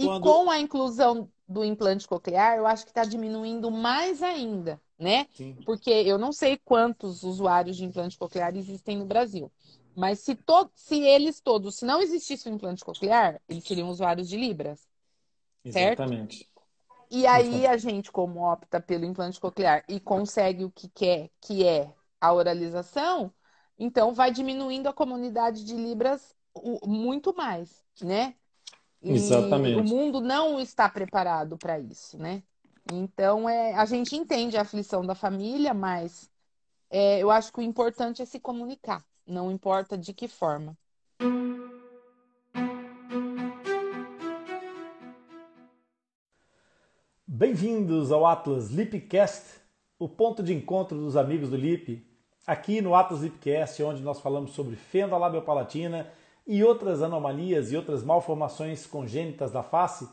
E quando... com a inclusão do implante coclear, eu acho que está diminuindo mais ainda, né? Sim, Porque eu não sei quantos usuários de implante coclear existem no Brasil. Mas se eles todos, se não existisse o implante coclear, eles seriam usuários de Libras, certo? exatamente. E aí Exato. a gente, como opta pelo implante coclear e consegue o que quer, que é a oralização, então vai diminuindo a comunidade de Libras muito mais, né? E o Exatamente. mundo não está preparado para isso, né? Então, a gente entende a aflição da família, mas eu acho que o importante é se comunicar, não importa de que forma. Bem-vindos ao Atlas Lipcast, o ponto de encontro dos amigos do Lip. Aqui no Atlas Lipcast, onde nós falamos sobre fenda labiopalatina e outras anomalias e outras malformações congênitas da face.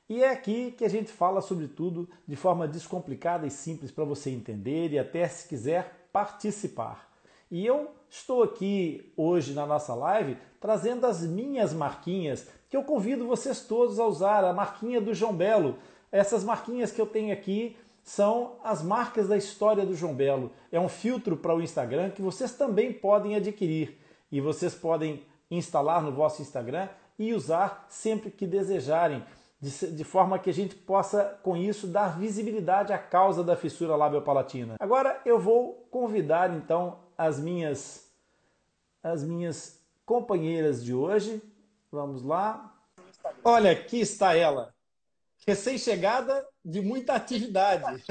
E é aqui que a gente fala sobre tudo de forma descomplicada e simples para você entender e até, se quiser, participar. E eu estou aqui hoje na nossa live trazendo as minhas marquinhas, que eu convido vocês todos a usar, a marquinha do João Belo. Essas marquinhas que eu tenho aqui são as marcas da história do João Belo. É um filtro para o Instagram que vocês também podem adquirir. E vocês podem instalar no vosso Instagram e usar sempre que desejarem, de forma que a gente possa, com isso, dar visibilidade à causa da fissura labiopalatina. Agora eu vou convidar, então, as minhas companheiras de hoje. Vamos lá. Olha, aqui está ela, recém-chegada de muita atividade.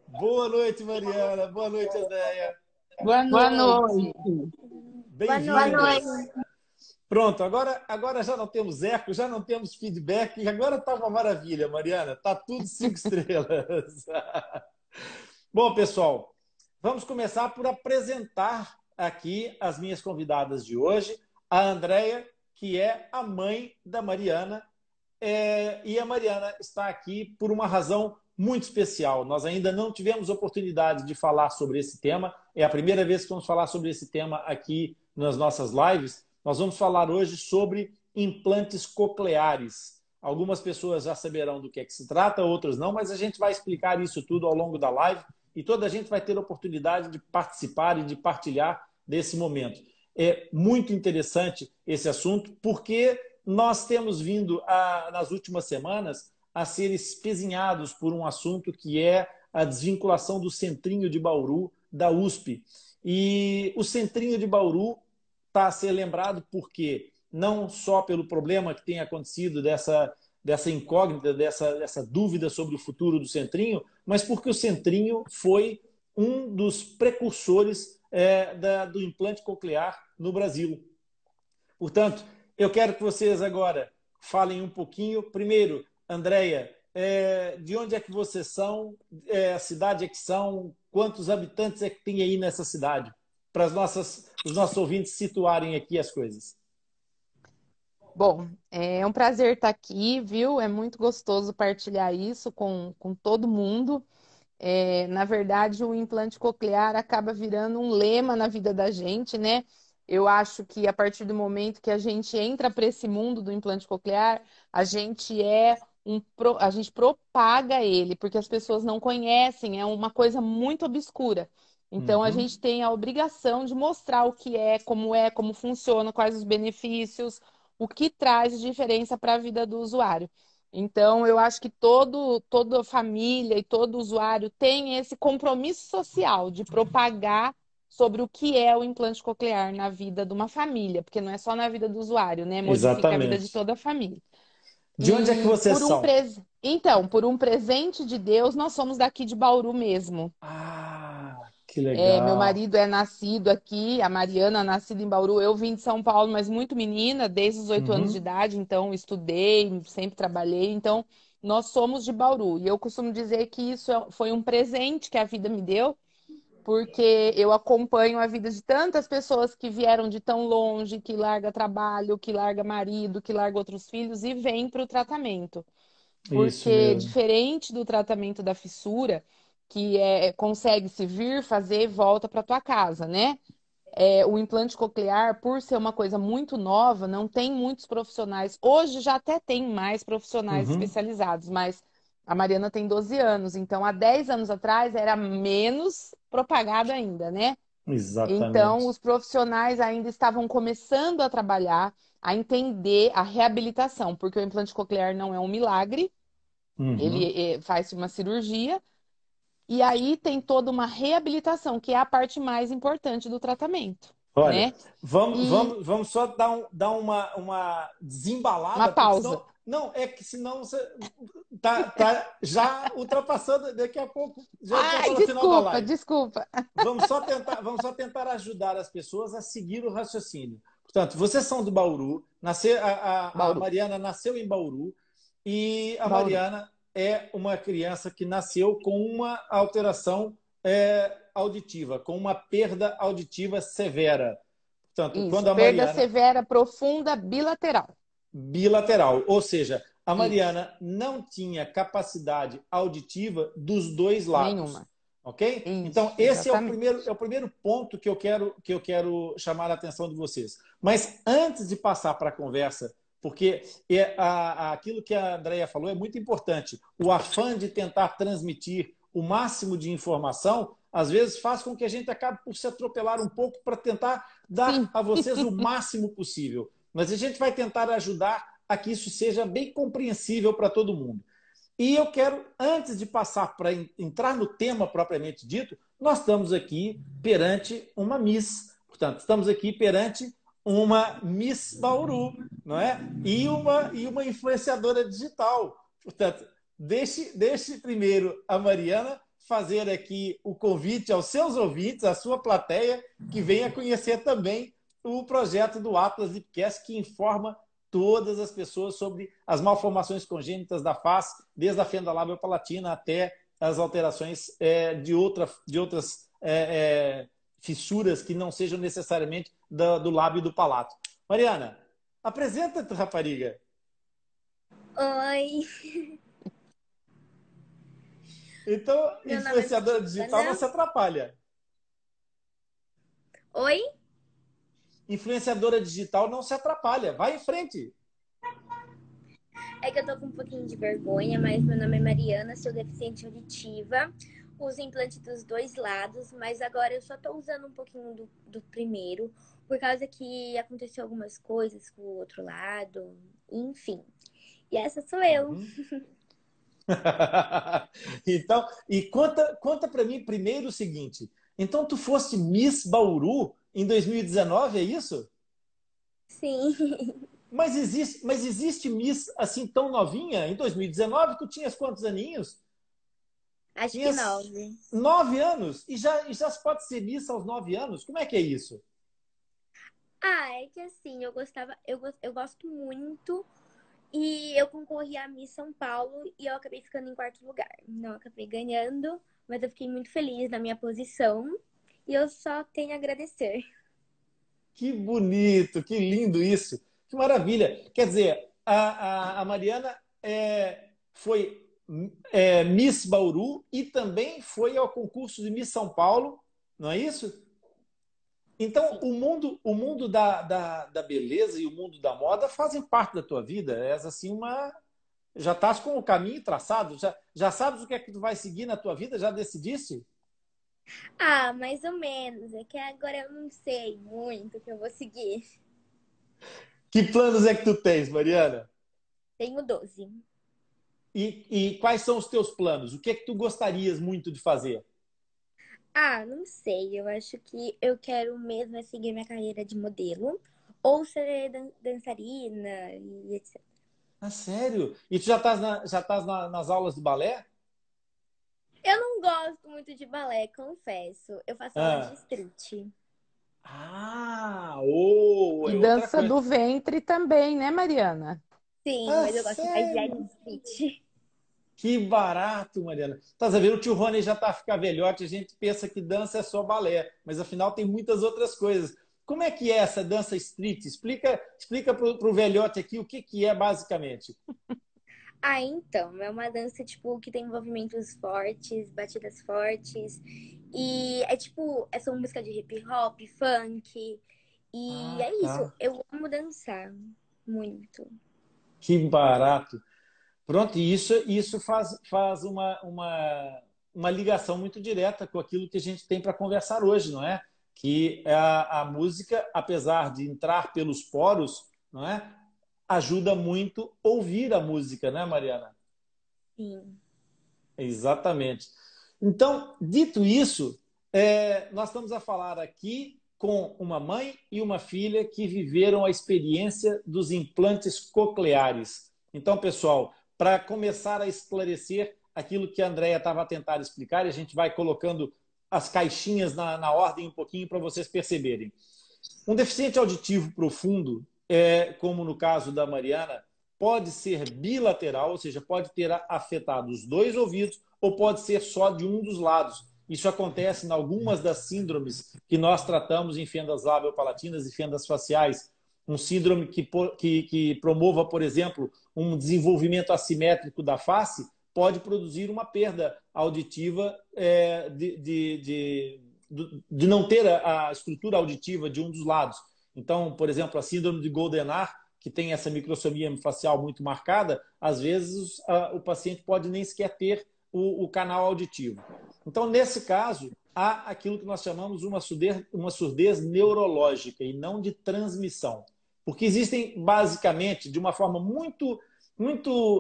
Boa noite, Mariana. Boa noite, Andréia. Boa Boa noite. noite. Boa Bem-vindas. noite. Pronto, agora já não temos eco, já não temos feedback, agora está uma maravilha, Mariana. Está tudo 5 estrelas. Bom, pessoal, vamos começar por apresentar aqui as minhas convidadas de hoje. A Andréia, que é a mãe da Mariana, e a Mariana está aqui por uma razão muito especial. Nós ainda não tivemos oportunidade de falar sobre esse tema. É a primeira vez que vamos falar sobre esse tema aqui nas nossas lives. Nós vamos falar hoje sobre implantes cocleares. Algumas pessoas já saberão do que é que se trata, outras não, mas a gente vai explicar isso tudo ao longo da live e toda a gente vai ter a oportunidade de participar e de partilhar desse momento. É muito interessante esse assunto, porque nós temos vindo, nas últimas semanas, a ser espezinhados por um assunto que é a desvinculação do Centrinho de Bauru da USP. E o Centrinho de Bauru está a ser lembrado porque não só pelo problema que tem acontecido dessa incógnita, dessa dúvida sobre o futuro do Centrinho, mas porque o Centrinho foi um dos precursores do implante coclear no Brasil. Portanto, eu quero que vocês agora falem um pouquinho. Primeiro, Andréia, de onde é que vocês são? A cidade é que são? Quantos habitantes é que tem aí nessa cidade? Para os nossos ouvintes situarem aqui as coisas. Bom, é um prazer estar aqui, viu? É muito gostoso partilhar isso com todo mundo. Na verdade, o implante coclear acaba virando um lema na vida da gente, né? Eu acho que a partir do momento que a gente entra para esse mundo do implante coclear, a gente propaga ele, porque as pessoas não conhecem, é uma coisa muito obscura. Então, a Uhum. gente tem a obrigação de mostrar o que é, como funciona, quais os benefícios, o que traz de diferença para a vida do usuário. Então, eu acho que toda família e todo usuário tem esse compromisso social de propagar sobre o que é o implante coclear na vida de uma família, porque não é só na vida do usuário, né? Modifica a vida de Exatamente. toda a família. De onde é que vocês são? Então, por um presente de Deus, nós somos daqui de Bauru mesmo. Ah, que Meu legal. marido é nascido aqui, a Mariana, nascida em Bauru. Eu vim de São Paulo, mas muito menina, desde os 8 anos de Uhum. idade, então estudei, sempre trabalhei. Então, nós somos de Bauru. E eu costumo dizer que isso foi um presente que a vida me deu, porque eu acompanho a vida de tantas pessoas que vieram de tão longe, que larga trabalho, que larga marido, que larga outros filhos e vem para o tratamento. Isso Porque mesmo. diferente do tratamento da fissura, que consegue se vir, fazer e volta para tua casa, né? o implante coclear, por ser uma coisa muito nova, não tem muitos profissionais. Hoje já até tem mais profissionais Uhum. especializados, mas a Mariana tem 12 anos, então há 10 anos atrás era menos propagado ainda, né? Então, Exatamente. os profissionais ainda estavam começando a trabalhar, a entender a reabilitação, porque o implante coclear não é um milagre, Uhum. ele faz uma cirurgia, e aí tem toda uma reabilitação, que é a parte mais importante do tratamento, Olha, né? vamos, E vamos, vamos só dar uma uma desembalada, porque pausa. senão. Não, é que senão você tá já ultrapassando, daqui a pouco já Ai, ultrapassa o final da desculpa, live. desculpa. Vamos só tentar ajudar as pessoas a seguir o raciocínio. Portanto, vocês são do Bauru, a Bauru, Mariana nasceu em Bauru e a Bauru. Mariana é uma criança que nasceu com uma alteração auditiva, com uma perda auditiva severa. Portanto, Isso, quando a perda Mariana severa profunda bilateral. bilateral, ou seja, a Isso, Mariana não tinha capacidade auditiva dos dois lados, nenhuma. ok? Então Isso, esse exatamente. é o primeiro ponto que eu quero chamar a atenção de vocês. Mas antes de passar para a conversa, porque aquilo que a Andrea falou é muito importante. O afã de tentar transmitir o máximo de informação às vezes faz com que a gente acabe por se atropelar um pouco para tentar dar Sim, a vocês o máximo possível. Mas a gente vai tentar ajudar a que isso seja bem compreensível para todo mundo. E eu quero, antes de passar para entrar no tema propriamente dito, nós estamos aqui perante uma Miss. Portanto, estamos aqui perante uma Miss Bauru, não é? E uma influenciadora digital. Portanto, deixe primeiro a Mariana fazer aqui o convite aos seus ouvintes, à sua plateia, que venha conhecer também o projeto do Atlas Lipcast, que informa todas as pessoas sobre as malformações congênitas da face, desde a fenda lábio-palatina até as alterações de outras fissuras que não sejam necessariamente do lábio e do palato. Mariana, apresenta-te, rapariga. Oi, Então, meu nome é influenciadora digital não Mariana. se atrapalha. Oi? Influenciadora digital não se atrapalha. Vai em frente. É que eu tô com um pouquinho de vergonha, mas meu nome é Mariana, sou deficiente auditiva. Uso implante dos dois lados, mas agora eu só tô usando um pouquinho do primeiro, por causa que aconteceu algumas coisas com o outro lado, enfim. E essa sou eu. Uhum. Então, e conta para mim primeiro o seguinte. Então, tu foste Miss Bauru em 2019, é isso? Sim, Mas existe Miss assim tão novinha? Em 2019, tu tinhas quantos aninhos? acho que Tinhas 9. 9 anos e já se pode ser Miss aos 9 anos? Como é que é isso? Ah, é que assim, eu gosto muito. E eu concorri à Miss São Paulo e eu acabei ficando em quarto lugar. Não acabei ganhando, mas eu fiquei muito feliz na minha posição e eu só tenho a agradecer. Que bonito, que lindo isso. Que maravilha. Quer dizer, a Mariana foi Miss Bauru e também foi ao concurso de Miss São Paulo, não é isso? Então, Sim. o mundo da beleza e o mundo da moda fazem parte da tua vida. És assim já estás com o caminho traçado? Já sabes o que é que tu vai seguir na tua vida? Já decidiste? Ah, mais ou menos. É que agora eu não sei muito o que eu vou seguir. Que planos é que tu tens, Mariana? Tenho 12. E quais são os teus planos? O que é que tu gostarias muito de fazer? Ah, não sei. Eu acho que eu quero mesmo é seguir minha carreira de modelo ou ser dançarina e etc. Ah, sério? E tu já estás nas aulas de balé? Eu não gosto muito de balé, confesso. Eu faço aulas de Ah, street. oh, E é outra dança coisa. do ventre também, né, Mariana? Sim, Ah, mas eu gosto mais de sério? street. Que barato, Mariana. Estás a ver, o tio Rony já está a ficar velhote, a gente pensa que dança é só balé, mas afinal tem muitas outras coisas. Como é que é essa dança street? Explica para o velhote aqui o que é basicamente. Ah, então, é uma dança, tipo, que tem movimentos fortes, batidas fortes. E é tipo, são música de hip hop, funk. E Ah, é isso, tá. eu amo dançar muito. Que barato. Pronto, e isso faz uma ligação muito direta com aquilo que a gente tem para conversar hoje, não é? Que a música, apesar de entrar pelos poros, não é? Ajuda muito ouvir a música, né, Mariana? Sim. Exatamente. Então, dito isso, nós estamos a falar aqui com uma mãe e uma filha que viveram a experiência dos implantes cocleares. Então, pessoal, para começar a esclarecer aquilo que a Andrea estava a tentar explicar, e a gente vai colocando as caixinhas na ordem um pouquinho para vocês perceberem. Um deficiente auditivo profundo, como no caso da Mariana, pode ser bilateral, ou seja, pode ter afetado os dois ouvidos ou pode ser só de um dos lados. Isso acontece em algumas das síndromes que nós tratamos em fendas labiopalatinas e fendas faciais. Um síndrome que promova, por exemplo, um desenvolvimento assimétrico da face pode produzir uma perda auditiva de não ter a estrutura auditiva de um dos lados. Então, por exemplo, a síndrome de Goldenhar, que tem essa microsomia facial muito marcada, às vezes o paciente pode nem sequer ter o canal auditivo. Então, nesse caso, há aquilo que nós chamamos uma surdez neurológica e não de transmissão. Porque existem, basicamente, de uma forma muito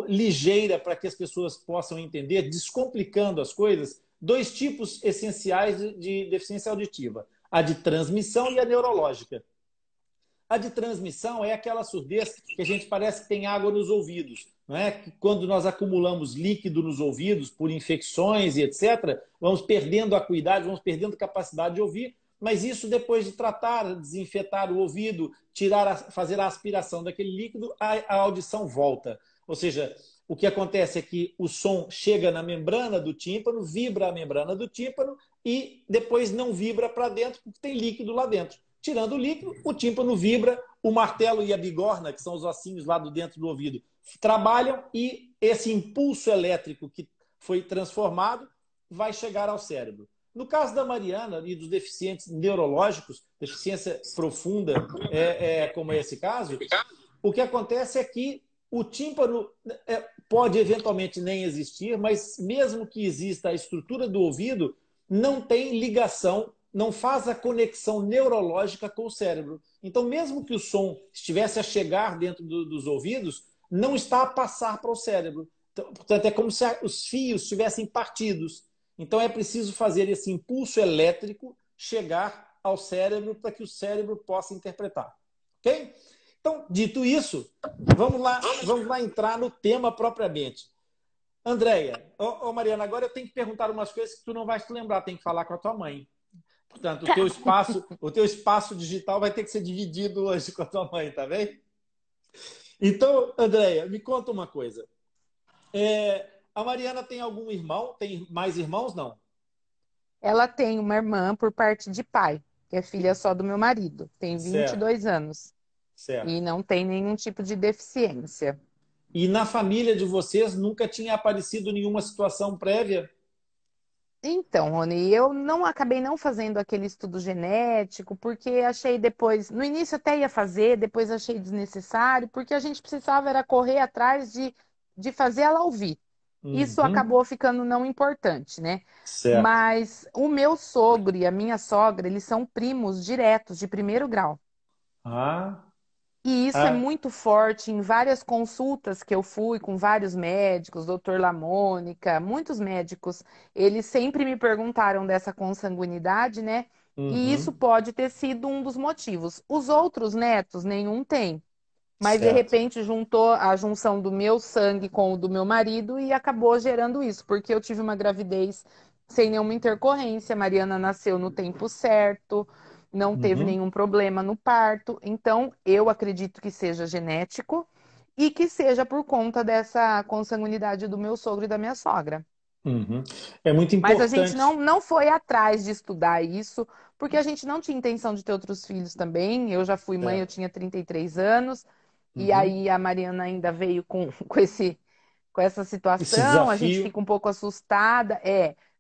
ligeira para que as pessoas possam entender, descomplicando as coisas, dois tipos essenciais de deficiência auditiva: a de transmissão e a neurológica. A de transmissão é aquela surdez que a gente parece que tem água nos ouvidos. Não é? Que quando nós acumulamos líquido nos ouvidos por infecções e etc., vamos perdendo a acuidade, vamos perdendo a capacidade de ouvir, mas isso depois de tratar, desinfetar o ouvido, fazer a aspiração daquele líquido, a audição volta. Ou seja, o que acontece é que o som chega na membrana do tímpano, vibra a membrana do tímpano e depois não vibra para dentro porque tem líquido lá dentro. Tirando o líquido, o tímpano vibra, o martelo e a bigorna, que são os ossinhos lá do dentro do ouvido, trabalham e esse impulso elétrico que foi transformado vai chegar ao cérebro. No caso da Mariana e dos deficientes neurológicos, deficiência profunda, como é esse caso, o que acontece é que o tímpano pode eventualmente nem existir, mas mesmo que exista a estrutura do ouvido, não tem ligação, não faz a conexão neurológica com o cérebro. Então, mesmo que o som estivesse a chegar dentro dos ouvidos, não está a passar para o cérebro. Então, portanto, é como se os fios estivessem partidos. Então, é preciso fazer esse impulso elétrico chegar ao cérebro para que o cérebro possa interpretar. Ok? Então, dito isso, vamos lá entrar no tema propriamente. Andréia, Mariana, agora eu tenho que perguntar umas coisas que tu não vais te lembrar, tem que falar com a tua mãe. Portanto, Tá bom. o teu espaço digital vai ter que ser dividido hoje com a tua mãe, tá bem? Então, Andréia, me conta uma coisa. A Mariana tem algum irmão? Tem mais irmãos? Não. Ela tem uma irmã por parte de pai, que é filha só do meu marido. Tem Certo, 22 anos certo. e não tem nenhum tipo de deficiência. E na família de vocês nunca tinha aparecido nenhuma situação prévia? Então, Rony, eu não acabei não fazendo aquele estudo genético, porque achei depois, no início até ia fazer, depois achei desnecessário, porque a gente precisava era correr atrás de fazer ela ouvir. Isso Uhum. acabou ficando não importante, né? Certo. Mas o meu sogro e a minha sogra, eles são primos diretos de primeiro grau. Ah, E isso é ah, muito forte em várias consultas que eu fui com vários médicos, doutor Lamônica, muitos médicos, eles sempre me perguntaram dessa consanguinidade, né? E isso uhum. pode ter sido um dos motivos. Os outros netos, nenhum tem. Mas de Certo. repente juntou a junção do meu sangue com o do meu marido e acabou gerando isso, porque eu tive uma gravidez sem nenhuma intercorrência, Mariana nasceu no tempo certo, não teve Uhum. nenhum problema no parto, então eu acredito que seja genético e que seja por conta dessa consanguinidade do meu sogro e da minha sogra. Uhum. É muito Mas a gente importante. não foi atrás de estudar isso, porque a gente não tinha intenção de ter outros filhos também. Eu já fui mãe, eu Certo. tinha 33 anos, e Uhum. aí a Mariana ainda veio com, com com essa Esse situação, a gente desafio. fica um pouco assustada.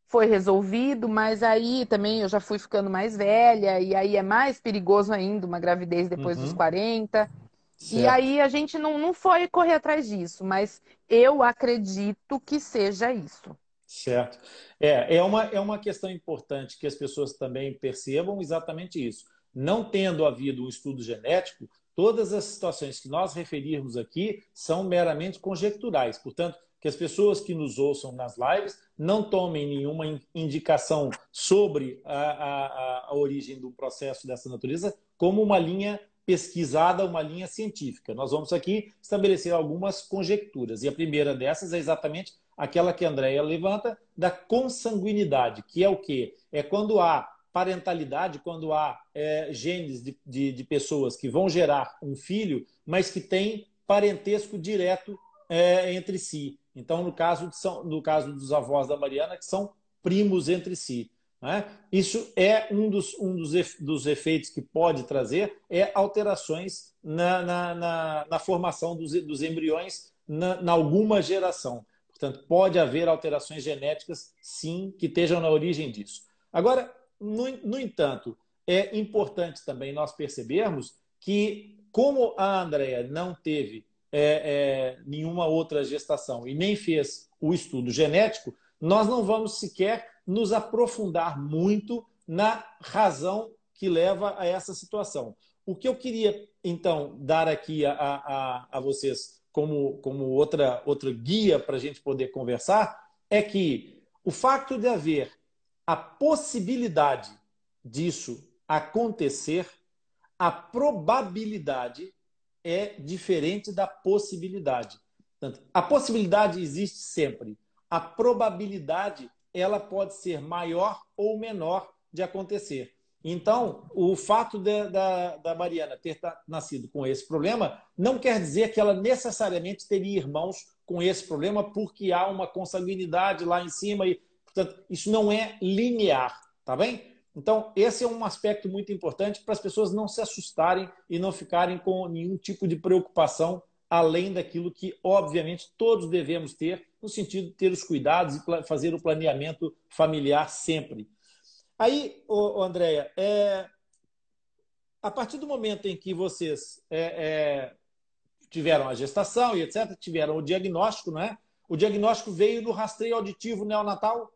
Foi resolvido, mas aí também eu já fui ficando mais velha, e aí é mais perigoso ainda uma gravidez depois dos Uhum, 40. E certo. aí a gente não foi correr atrás disso, mas eu acredito que seja isso. Certo. É uma questão importante que as pessoas também percebam exatamente isso. Não tendo havido um estudo genético, todas as situações que nós referirmos aqui são meramente conjecturais. Portanto, que as pessoas que nos ouçam nas lives não tomem nenhuma indicação sobre a origem do processo dessa natureza como uma linha pesquisada, uma linha científica. Nós vamos aqui estabelecer algumas conjecturas. E a primeira dessas é exatamente aquela que a Andrea levanta, da consanguinidade, que é o quê? É quando há parentalidade, quando há genes de pessoas que vão gerar um filho, mas que têm parentesco direto entre si. Então, no caso dos avós da Mariana, que são primos entre si. Né? Isso é dos efeitos que pode trazer, é alterações na formação dos embriões na alguma geração. Portanto, pode haver alterações genéticas, sim, que estejam na origem disso. Agora, no entanto, é importante também nós percebermos que, como a Andrea não teve nenhuma outra gestação e nem fez o estudo genético, nós não vamos sequer nos aprofundar muito na razão que leva a essa situação. O que eu queria, então, dar aqui a vocês como outra guia para a gente poder conversar é que o fato de haver a possibilidade disso acontecer, a probabilidade é diferente da possibilidade. Portanto, a possibilidade existe sempre. A probabilidade ela pode ser maior ou menor de acontecer. Então, o fato da Mariana ter nascido com esse problema não quer dizer que ela necessariamente teria irmãos com esse problema, porque há uma consanguinidade lá em cima. E, portanto, isso não é linear, tá bem? Então, esse é um aspecto muito importante para as pessoas não se assustarem e não ficarem com nenhum tipo de preocupação, além daquilo que, obviamente, todos devemos ter, no sentido de ter os cuidados e fazer o planeamento familiar sempre. Aí, Andréia, a partir do momento em que vocês tiveram a gestação e etc., tiveram o diagnóstico, né? O diagnóstico veio do rastreio auditivo neonatal?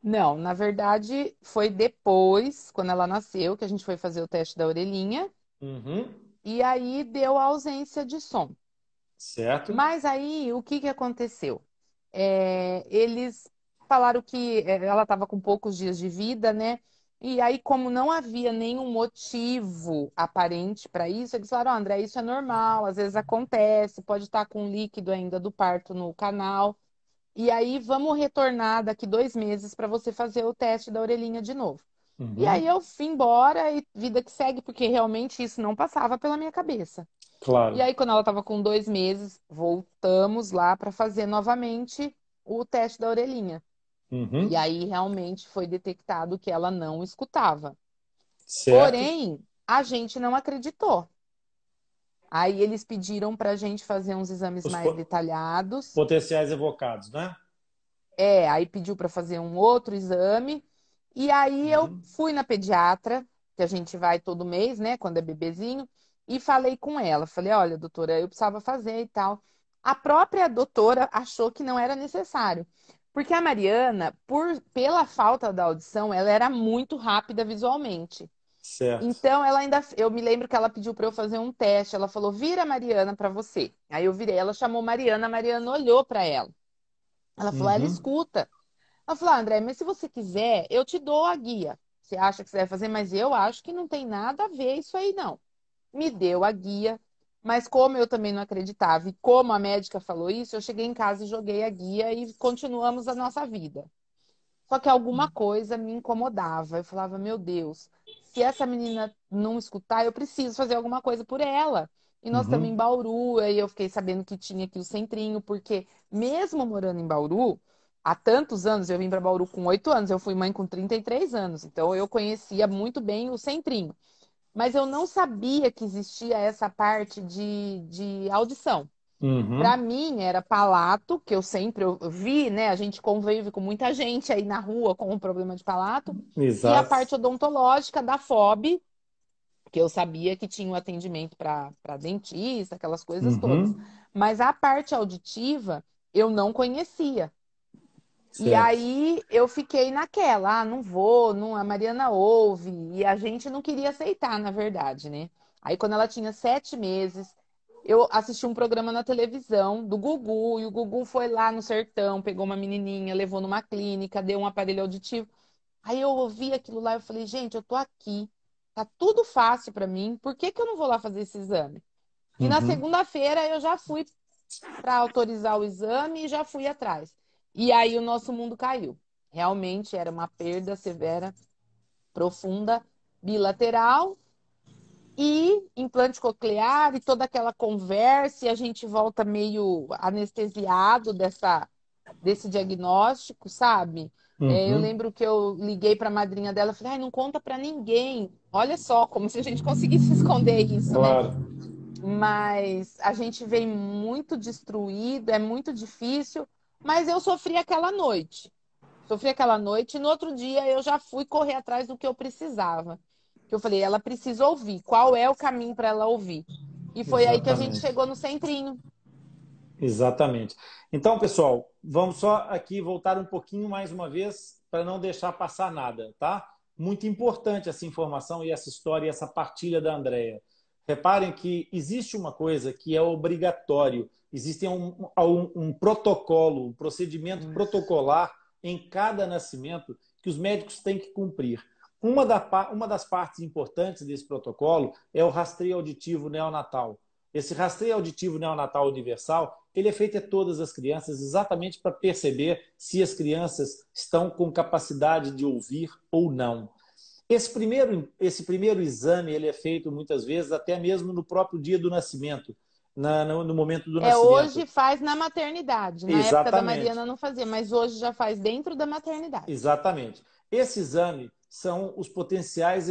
Não, na verdade, foi depois, quando ela nasceu, que a gente foi fazer o teste da orelhinha, Uhum. e aí deu a ausência de som. Certo. Mas aí, o que que aconteceu? Eles falaram que ela estava com poucos dias de vida, né? E aí, como não havia nenhum motivo aparente para isso, eles falaram: André, isso é normal, às vezes acontece, pode estar com líquido ainda do parto no canal. E aí, vamos retornar daqui 2 meses para você fazer o teste da orelhinha de novo. E aí, Uhum. eu fui embora e vida que segue, porque realmente isso não passava pela minha cabeça. E Claro. aí, quando ela estava com 2 meses, voltamos lá para fazer novamente o teste da orelhinha. E Uhum. aí, realmente foi detectado que ela não escutava. Certo. Porém, a gente não acreditou. Aí, eles pediram para a gente fazer uns exames Os mais detalhados. potenciais evocados, né? Aí pediu para fazer um outro exame. E aí, eu Uhum. fui na pediatra, que a gente vai todo mês, né, quando é bebezinho, e falei com ela. Falei: olha, doutora, eu precisava fazer e tal. A própria doutora achou que não era necessário. Porque a Mariana, pela falta da audição, ela era muito rápida visualmente. Certo. Então, eu me lembro que ela pediu para eu fazer um teste. Ela falou: vira a Mariana para você. Aí eu virei, ela chamou Mariana, a Mariana olhou para ela. Ela falou: ela Uhum. escuta. Ela falou: André, mas se você quiser, eu te dou a guia. Você acha que você vai fazer, mas eu acho que não tem nada a ver isso aí, não. Me deu a guia, mas como eu também não acreditava e como a médica falou isso, eu cheguei em casa e joguei a guia e continuamos a nossa vida. Só que alguma coisa me incomodava. Eu falava: meu Deus, se essa menina não escutar, eu preciso fazer alguma coisa por ela. E nós estamos em Uhum. Bauru, aí eu fiquei sabendo que tinha aqui o centrinho, porque mesmo morando em Bauru, há tantos anos, eu vim para Bauru com 8 anos, eu fui mãe com 33 anos, então eu conhecia muito bem o centrinho. Mas eu não sabia que existia essa parte de audição. Uhum. Para mim era palato, que eu sempre vi, né? A gente convive com muita gente aí na rua com um problema de palato, e a Exato. parte odontológica da FOB, que eu sabia que tinha um atendimento para dentista, aquelas coisas todas. Uhum. Mas a parte auditiva eu não conhecia. E Certo. aí eu fiquei naquela, não vou, não, a Mariana ouve, e a gente não queria aceitar, na verdade, né? Aí quando ela tinha 7 meses, eu assisti um programa na televisão do Gugu, e o Gugu foi lá no sertão, pegou uma menininha, levou numa clínica, deu um aparelho auditivo. Aí eu ouvi aquilo lá, eu falei, gente, eu tô aqui, tá tudo fácil pra mim, por que que eu não vou lá fazer esse exame? E na Uhum. segunda-feira eu já fui para autorizar o exame e já fui atrás. E aí o nosso mundo caiu. Realmente era uma perda severa, profunda, bilateral e implante coclear e toda aquela conversa, e a gente volta meio anestesiado desse diagnóstico, sabe? Eu Uhum. lembro que eu liguei para a madrinha dela e falei, ai, não conta para ninguém. Olha só, como se a gente conseguisse esconder isso, né? Claro. Mas a gente vem muito destruído, é muito difícil, mas eu sofri aquela noite. Sofri aquela noite e no outro dia eu já fui correr atrás do que eu precisava. Que eu falei, ela precisa ouvir. Qual é o caminho para ela ouvir? E foi aí que a gente Exatamente. chegou no centrinho. Exatamente. Então, pessoal, vamos só aqui voltar um pouquinho mais uma vez para não deixar passar nada, tá? Muito importante essa informação e essa história e essa partilha da Andrea. Reparem que existe uma coisa que é obrigatório, existe um protocolo, um procedimento protocolar em cada nascimento que os médicos têm que cumprir. Uma das partes importantes desse protocolo é o rastreio auditivo neonatal. Esse rastreio auditivo neonatal universal, ele é feito a todas as crianças exatamente para perceber se as crianças estão com capacidade de ouvir ou não. Esse primeiro exame ele é feito muitas vezes até mesmo no próprio dia do nascimento, no momento do Hoje nascimento. faz na maternidade. Na época da Exatamente, Mariana não fazia, mas hoje já faz dentro da maternidade. exatamente. Esse exame são os potenciais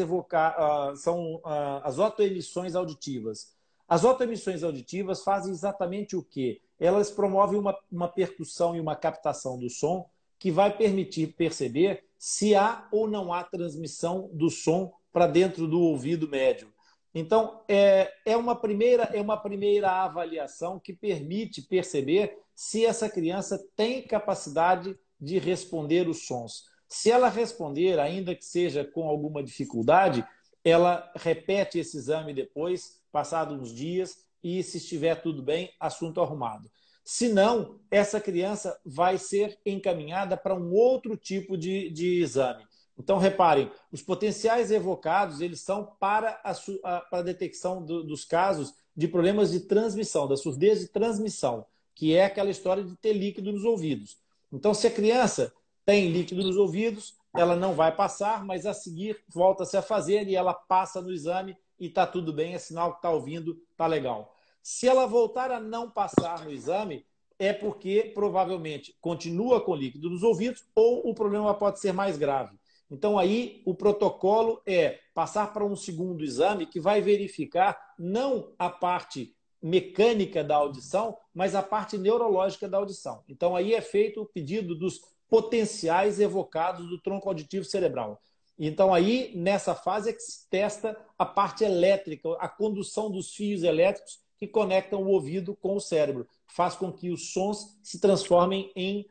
são as otoemissões auditivas. As otoemissões auditivas fazem exatamente o quê? Elas promovem uma percussão e uma captação do som que vai permitir perceber se há ou não há transmissão do som para dentro do ouvido médio. Então, é uma primeira avaliação que permite perceber se essa criança tem capacidade de responder os sons. Se ela responder, ainda que seja com alguma dificuldade, ela repete esse exame depois, passados uns dias, e se estiver tudo bem, assunto arrumado. Se não, essa criança vai ser encaminhada para um outro tipo de exame. Então, reparem, os potenciais evocados, eles são para a detecção dos casos de problemas de transmissão, da surdez de transmissão, que é aquela história de ter líquido nos ouvidos. Então, se a criança tem líquido nos ouvidos, ela não vai passar, mas a seguir volta-se a fazer e ela passa no exame e está tudo bem, é sinal que está ouvindo, está legal. Se ela voltar a não passar no exame, é porque provavelmente continua com líquido nos ouvidos ou o problema pode ser mais grave. Então, aí, o protocolo é passar para um segundo exame que vai verificar não a parte mecânica da audição, mas a parte neurológica da audição. Então, aí é feito o pedido dos potenciais evocados do tronco auditivo cerebral. Então, aí, nessa fase é que se testa a parte elétrica, a condução dos fios elétricos que conectam o ouvido com o cérebro. Faz com que os sons se transformem em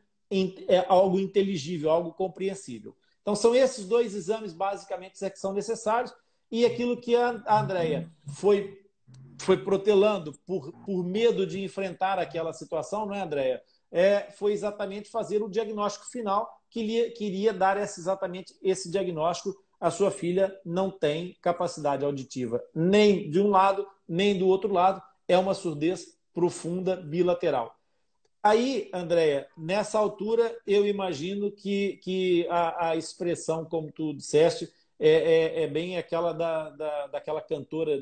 algo inteligível, algo compreensível. Então, são esses dois exames, basicamente, que são necessários. E aquilo que a Andrea foi protelando por medo de enfrentar aquela situação, não é, Andrea? Foi exatamente fazer o diagnóstico final que iria dar exatamente esse diagnóstico. A sua filha não tem capacidade auditiva nem de um lado, nem do outro lado. É uma surdez profunda bilateral. Aí, Andréia, nessa altura, eu imagino que a expressão, como tu disseste, é bem aquela daquela cantora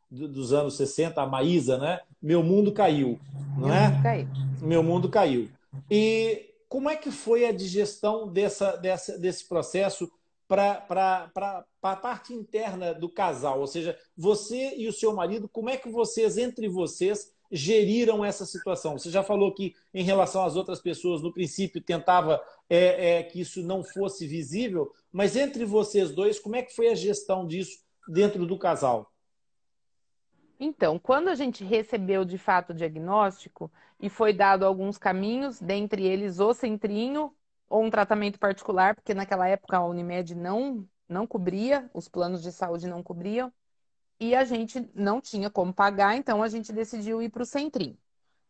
dos anos 60, a Maísa, né? Meu mundo caiu, não Meu mundo é? caiu. Meu mundo caiu. E como é que foi a digestão desse processo para a parte interna do casal? Ou seja, você e o seu marido, como é que vocês, entre vocês, geriram essa situação? Você já falou que, em relação às outras pessoas, no princípio tentava que isso não fosse visível, mas entre vocês dois, como é que foi a gestão disso dentro do casal? Então, quando a gente recebeu de fato o diagnóstico e foi dado alguns caminhos, dentre eles o centrinho ou um tratamento particular, porque naquela época a Unimed não cobria, os planos de saúde não cobriam, e a gente não tinha como pagar, então a gente decidiu ir para o centrinho.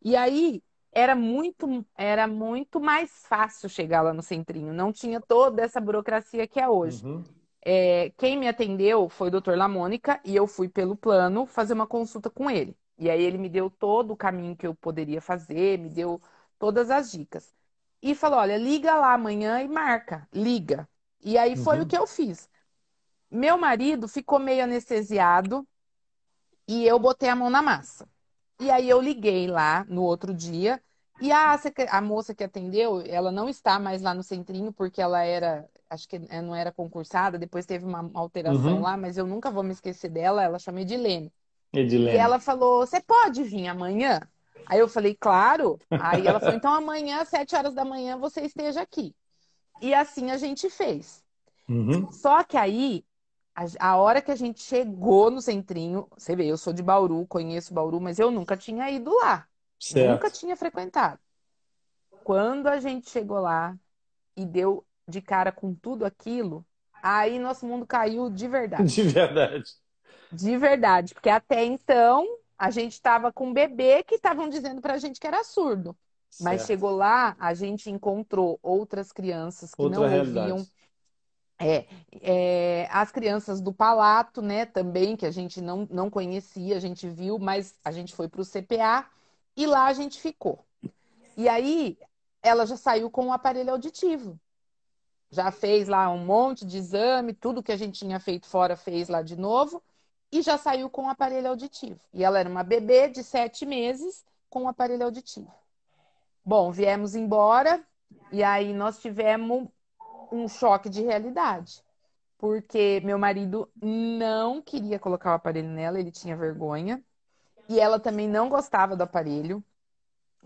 E aí era muito mais fácil chegar lá no centrinho, não tinha toda essa burocracia que é hoje. Uhum, Quem me atendeu foi o Dr. Lamônica e eu fui pelo plano fazer uma consulta com ele. E aí ele me deu todo o caminho que eu poderia fazer, me deu todas as dicas. E falou: olha, liga lá amanhã e marca, liga. E aí foi o uhum, que eu fiz. Meu marido ficou meio anestesiado e eu botei a mão na massa. E aí eu liguei lá no outro dia e a moça que atendeu, ela não está mais lá no centrinho porque ela era, acho que não era concursada, depois teve uma alteração uhum. lá, mas eu nunca vou me esquecer dela, ela chama Edilene. E Edilene. ela falou: "Você pode vir amanhã?" Aí eu falei: "Claro". Aí ela falou: "Então amanhã às 7 horas da manhã você esteja aqui". E assim a gente fez. Uhum. Só que aí a hora que a gente chegou no centrinho, você vê, eu sou de Bauru, conheço Bauru, mas eu nunca tinha ido lá. Nunca Certo. tinha frequentado. Quando a gente chegou lá e deu de cara com tudo aquilo, aí nosso mundo caiu de De verdade. verdade. De verdade. Porque até então a gente estava com um bebê que estavam dizendo pra gente que era surdo. Mas Certo. chegou lá, a gente encontrou outras crianças que Outra não realidade. ouviam. É, as crianças do Palato, né, também, que a gente não conhecia, a gente viu, mas a gente foi para o CPA e lá a gente ficou. E aí ela já saiu com o aparelho auditivo. Já fez lá um monte de exame, tudo que a gente tinha feito fora fez lá de novo e já saiu com o aparelho auditivo. E ela era uma bebê de 7 meses com o aparelho auditivo. Bom, viemos embora e aí nós tivemos um choque de realidade porque meu marido não queria colocar o aparelho nela, ele tinha vergonha, e ela também não gostava do aparelho.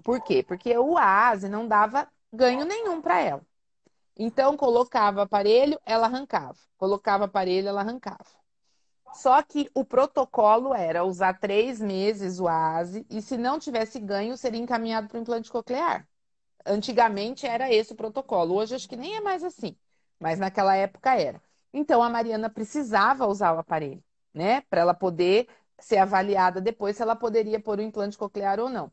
Por quê? Porque o AASE não dava ganho nenhum para ela. Então, colocava aparelho, ela arrancava. Colocava aparelho, ela arrancava. Só que o protocolo era usar 3 meses o AASE e se não tivesse ganho, seria encaminhado para o implante coclear. Antigamente era esse o protocolo. Hoje acho que nem é mais assim, mas naquela época era. Então a Mariana precisava usar o aparelho, né, para ela poder ser avaliada depois se ela poderia pôr o implante coclear ou não.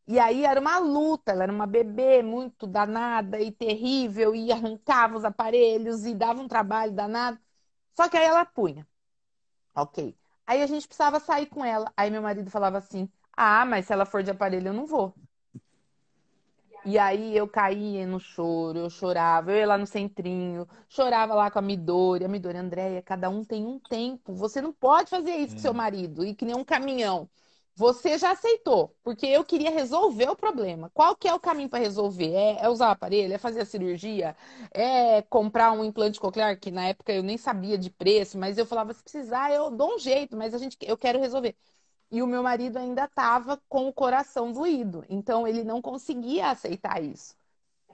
E aí era uma luta, ela era uma bebê muito danada e terrível e arrancava os aparelhos e dava um trabalho danado. Só que aí ela punha, ok. Aí a gente precisava sair com ela. Aí meu marido falava assim: "Ah, mas se ela for de aparelho eu não vou". E aí eu caía no choro, eu chorava, eu ia lá no centrinho, chorava lá com a Midori, Andréia, cada um tem um tempo. Você não pode fazer isso com seu marido, e que nem um caminhão. Você já aceitou, porque eu queria resolver o problema. Qual que é o caminho para resolver? É usar o aparelho? É fazer a cirurgia? É comprar um implante coclear, que na época eu nem sabia de preço, mas eu falava, se precisar, eu dou um jeito, mas eu quero resolver. E o meu marido ainda estava com o coração doído, então ele não conseguia aceitar isso.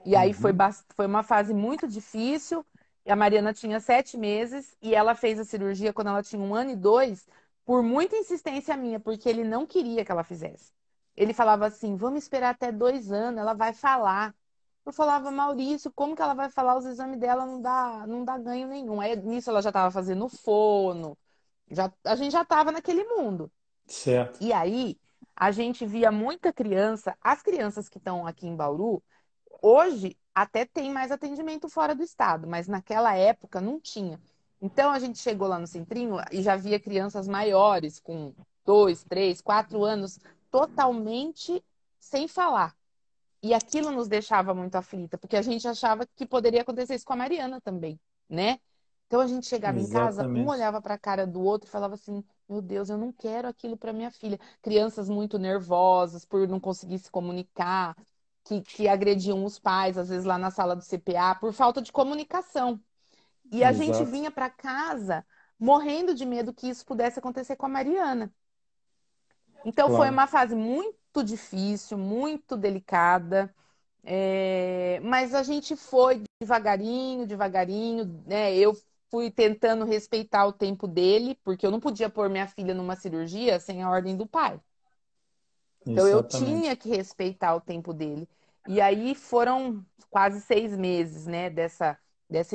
E aí foi, Uhum. foi uma fase muito difícil. A Mariana tinha 7 meses e ela fez a cirurgia quando ela tinha 1 ano e 2, por muita insistência minha, porque ele não queria que ela fizesse. Ele falava assim: vamos esperar até 2 anos, ela vai falar. Eu falava, Maurício, como que ela vai falar? Os exames dela não dá ganho nenhum. Aí nisso ela já estava fazendo fono, a gente já estava naquele mundo. Certo. E aí, a gente via muita criança, as crianças que estão aqui em Bauru, hoje até tem mais atendimento fora do estado, mas naquela época não tinha. Então a gente chegou lá no centrinho e já via crianças maiores, com 2, 3, 4 anos, totalmente sem falar. E aquilo nos deixava muito aflita, porque a gente achava que poderia acontecer isso com a Mariana também, né? Então a gente chegava em casa, um Exatamente. olhava para a cara do outro e falava assim: Meu Deus, eu não quero aquilo para minha filha. Crianças muito nervosas por não conseguir se comunicar, que agrediam os pais, às vezes lá na sala do CPA, por falta de comunicação. E a gente Exato. vinha para casa morrendo de medo que isso pudesse acontecer com a Mariana. Então foi Claro. uma fase muito muito difícil, muito delicada. Mas a gente foi devagarinho, devagarinho, né? Eu fui tentando respeitar o tempo dele, porque eu não podia pôr minha filha numa cirurgia sem a ordem do pai. Então eu tinha Exatamente. que respeitar o tempo dele. E aí foram quase 6 meses, né, dessa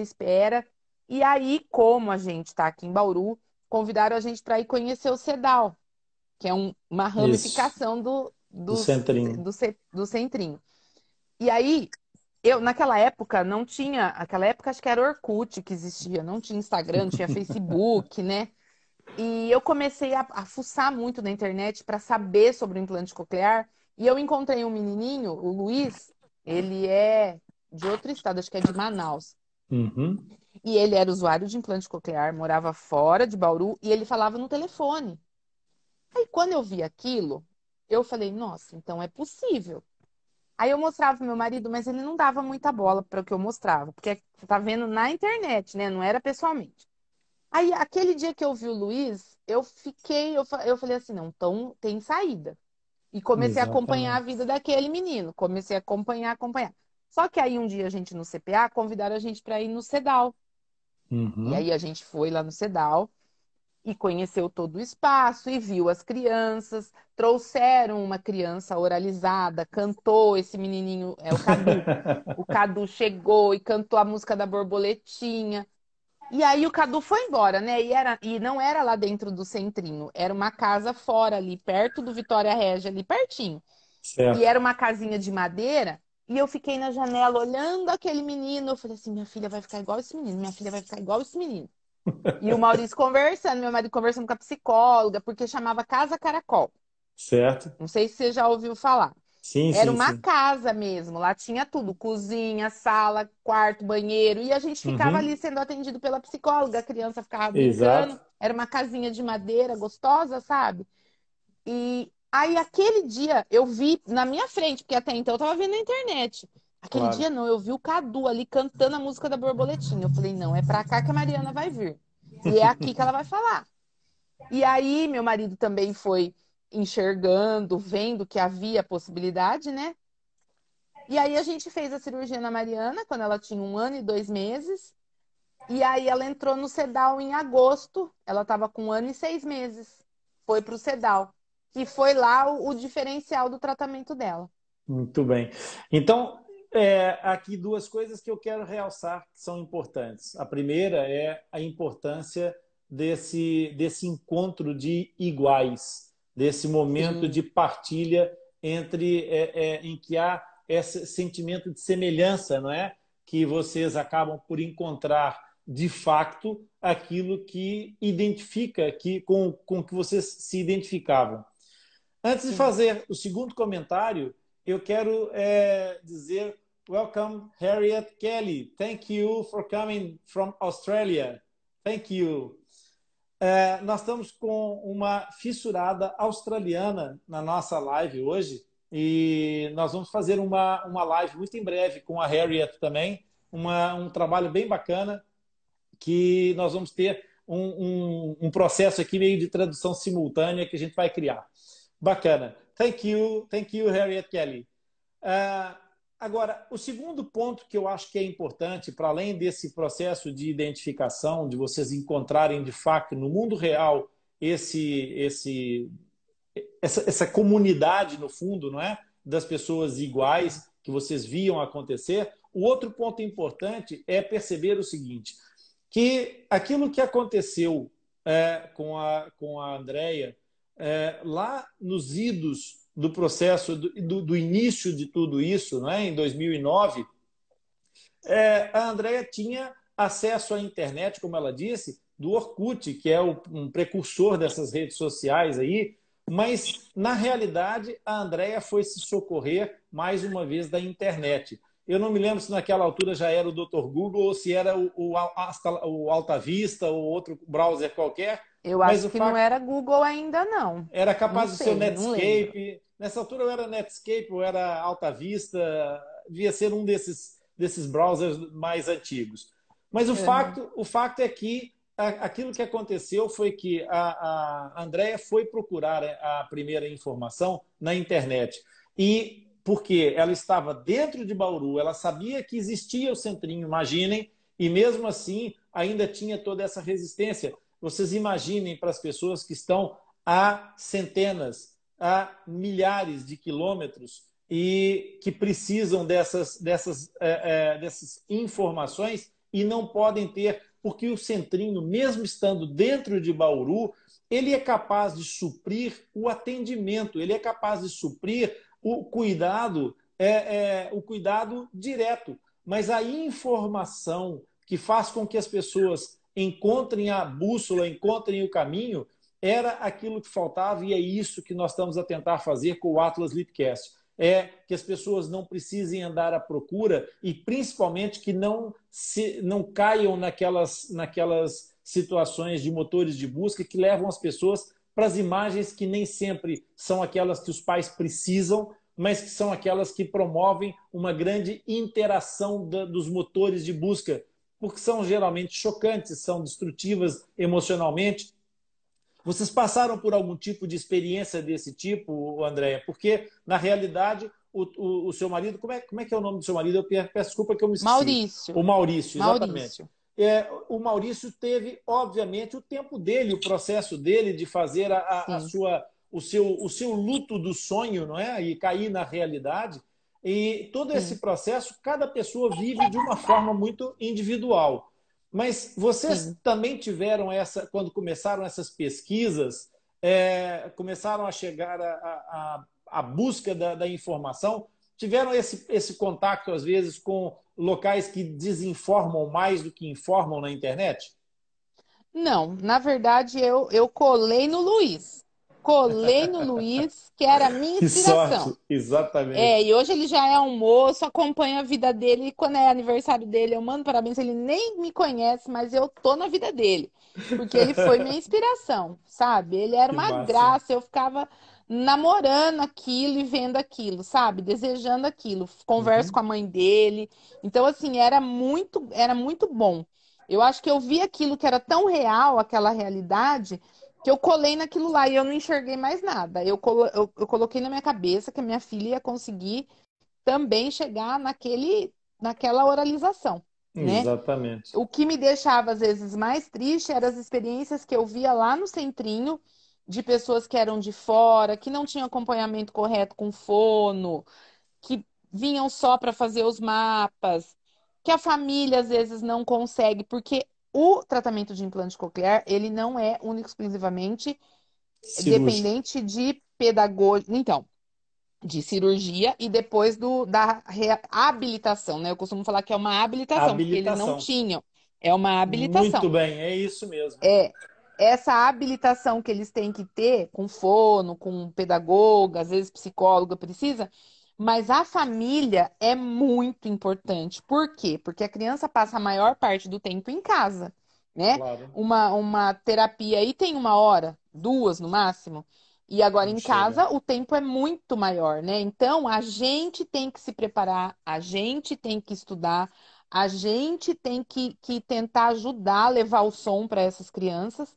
espera. E aí, como a gente está aqui em Bauru, convidaram a gente para ir conhecer o Sedal, que é uma Isso. ramificação Do centrinho. do Centrinho. E aí, eu, naquela época, não tinha. Aquela época, acho que era Orkut que existia, não tinha Instagram, não tinha Facebook, né? E eu comecei a fuçar muito na internet para saber sobre o implante coclear. E eu encontrei um menininho, o Luiz, ele é de outro estado, acho que é de Manaus. Uhum. E ele era usuário de implante coclear, morava fora de Bauru e ele falava no telefone. Aí quando eu vi aquilo, eu falei, nossa, então é possível. Aí eu mostrava pro meu marido, mas ele não dava muita bola para o que eu mostrava, porque você tá vendo na internet, né? Não era pessoalmente. Aí, aquele dia que eu vi o Luiz, eu falei assim, não, então tem saída. E comecei a acompanhar a Exatamente. vida daquele menino. Comecei a acompanhar, acompanhar. Só que aí um dia a gente no CPA convidaram a gente para ir no Sedal. E Uhum. aí a gente foi lá no Sedal e conheceu todo o espaço e viu as crianças. Trouxeram uma criança oralizada, cantou esse menininho, é o Cadu. O Cadu chegou e cantou a música da borboletinha. E aí o Cadu foi embora, né? E não era lá dentro do centrinho, era uma casa fora ali, perto do Vitória Regia, ali pertinho. E Certo. era uma casinha de madeira, e eu fiquei na janela olhando aquele menino. Eu falei assim: minha filha vai ficar igual esse menino, minha filha vai ficar igual esse menino. E o Maurício conversando, meu marido conversando com a psicóloga, porque chamava Casa Caracol. Certo. Não sei se você já ouviu falar. Sim, Era sim, uma sim. casa mesmo, lá tinha tudo: cozinha, sala, quarto, banheiro, e a gente ficava ali Uhum. sendo atendido pela psicóloga, a criança ficava brincando, Exato. era uma casinha de madeira gostosa, sabe? E aí aquele dia eu vi na minha frente, porque até então eu tava vendo na internet. Aquele dia Claro. não, eu vi o Cadu ali cantando a música da borboletinha. Eu falei, não, é pra cá que a Mariana vai vir. E é aqui que ela vai falar. E aí meu marido também foi enxergando, vendo que havia possibilidade, né? E aí a gente fez a cirurgia na Mariana quando ela tinha 1 ano e 2 meses. E aí ela entrou no Sedal em agosto. Ela estava com 1 ano e 6 meses. Foi para o Sedal. Que foi lá o diferencial do tratamento dela. Muito bem. Então, aqui duas coisas que eu quero realçar que são importantes. A primeira é a importância desse encontro de iguais, desse momento de Sim, partilha em que há esse sentimento de semelhança, não é? Que vocês acabam por encontrar de fato aquilo que identifica, com que vocês se identificavam. Antes de sim. fazer o segundo comentário, eu quero dizer welcome, Harriet Kelly. Thank you for coming from Australia. Thank you. Nós estamos com uma fissurada australiana na nossa live hoje e nós vamos fazer uma live muito em breve com a Harriet também, um trabalho bem bacana que nós vamos ter um processo aqui meio de tradução simultânea que a gente vai criar. Bacana. Thank you, Harriet Kelly. Uh, Agora, o segundo ponto que eu acho que é importante, para além desse processo de identificação, de vocês encontrarem de fato no mundo real essa comunidade, no fundo, não é? Das pessoas iguais que vocês viam acontecer. O outro ponto importante é perceber o seguinte, que aquilo que aconteceu com a Andrea, lá nos idos do processo, do início de tudo isso, não é? Em 2009, a Andrea tinha acesso à internet, como ela disse, do Orkut, que é um precursor dessas redes sociais aí, mas, na realidade, a Andrea foi se socorrer, mais uma vez, da internet. Eu não me lembro se naquela altura já era o Dr. Google ou se era o Alta Vista ou outro browser qualquer, Eu mas acho o que não facto era Google ainda, não. era Não capaz de ser o sei, não lembro. Netscape. Nessa altura eu era Netscape, ou era Alta Vista, devia ser um desses browsers mais antigos. Mas Uhum. o fato é que aquilo que aconteceu foi que a Andrea foi procurar a primeira informação na internet. E porque ela estava dentro de Bauru, ela sabia que existia o centrinho, imaginem, e mesmo assim ainda tinha toda essa resistência. Vocês imaginem para as pessoas que estão a centenas, a milhares de quilômetros e que precisam dessas informações e não podem ter, porque o centrinho, mesmo estando dentro de Bauru, ele é capaz de suprir o atendimento, ele é capaz de suprir o cuidado direto. Mas a informação que faz com que as pessoas encontrem a bússola, encontrem o caminho, era aquilo que faltava e é isso que nós estamos a tentar fazer com o Atlas Leadcast. É que as pessoas não precisem andar à procura e principalmente que não caiam naquelas situações de motores de busca que levam as pessoas para as imagens que nem sempre são aquelas que os pais precisam, mas que são aquelas que promovem uma grande interação dos motores de busca, porque são geralmente chocantes, são destrutivas emocionalmente. Vocês passaram por algum tipo de experiência desse tipo, Andréia? Porque, na realidade, o seu marido... Como é que é o nome do seu marido? Eu peço desculpa que eu me esqueci. Maurício. O Maurício, exatamente. Maurício. O Maurício teve, obviamente, o tempo dele, o processo dele de fazer o seu luto do sonho, não é? E cair na realidade. E todo esse processo, cada pessoa vive de uma forma muito individual. Mas vocês também tiveram quando começaram essas pesquisas, começaram a chegar à busca da informação, tiveram esse contato, às vezes, com locais que desinformam mais do que informam na internet? Não, na verdade eu colei no Luiz. Colei no Luiz, que era a minha Que inspiração. sorte, exatamente. E hoje ele já é um moço, acompanha a vida dele. E quando é aniversário dele, eu mando parabéns. Ele nem me conhece, mas eu tô na vida dele. Porque ele foi minha inspiração, sabe? Ele era Que uma máximo. graça. Eu ficava namorando aquilo e vendo aquilo, sabe? Desejando aquilo. Converso Uhum. com a mãe dele. Então, assim, era muito bom. Eu acho que eu vi aquilo que era tão real, aquela realidade, que eu colei naquilo lá e eu não enxerguei mais nada. Eu coloquei na minha cabeça que a minha filha ia conseguir também chegar naquela oralização, né? Exatamente. O que me deixava, às vezes, mais triste eram as experiências que eu via lá no centrinho de pessoas que eram de fora, que não tinham acompanhamento correto com fono, que vinham só para fazer os mapas, que a família às vezes não consegue, porque o tratamento de implante coclear, ele não é único exclusivamente Cirúrgico. dependente de pedagogia, então, de cirurgia e depois da habilitação, né? Eu costumo falar que é uma habilitação, porque eles não Habilitação. tinham. É uma Muito habilitação. bem, é isso mesmo. É essa habilitação que eles têm que ter com fono, com pedagoga, às vezes psicóloga precisa, mas a família é muito importante. Por quê? Porque a criança passa a maior parte do tempo em casa, né? Claro, Uma terapia aí tem 1 hora, 2 no máximo. E agora não em chega. casa o tempo é muito maior, né? Então a gente tem que se preparar, a gente tem que estudar, a gente tem que tentar ajudar a levar o som para essas crianças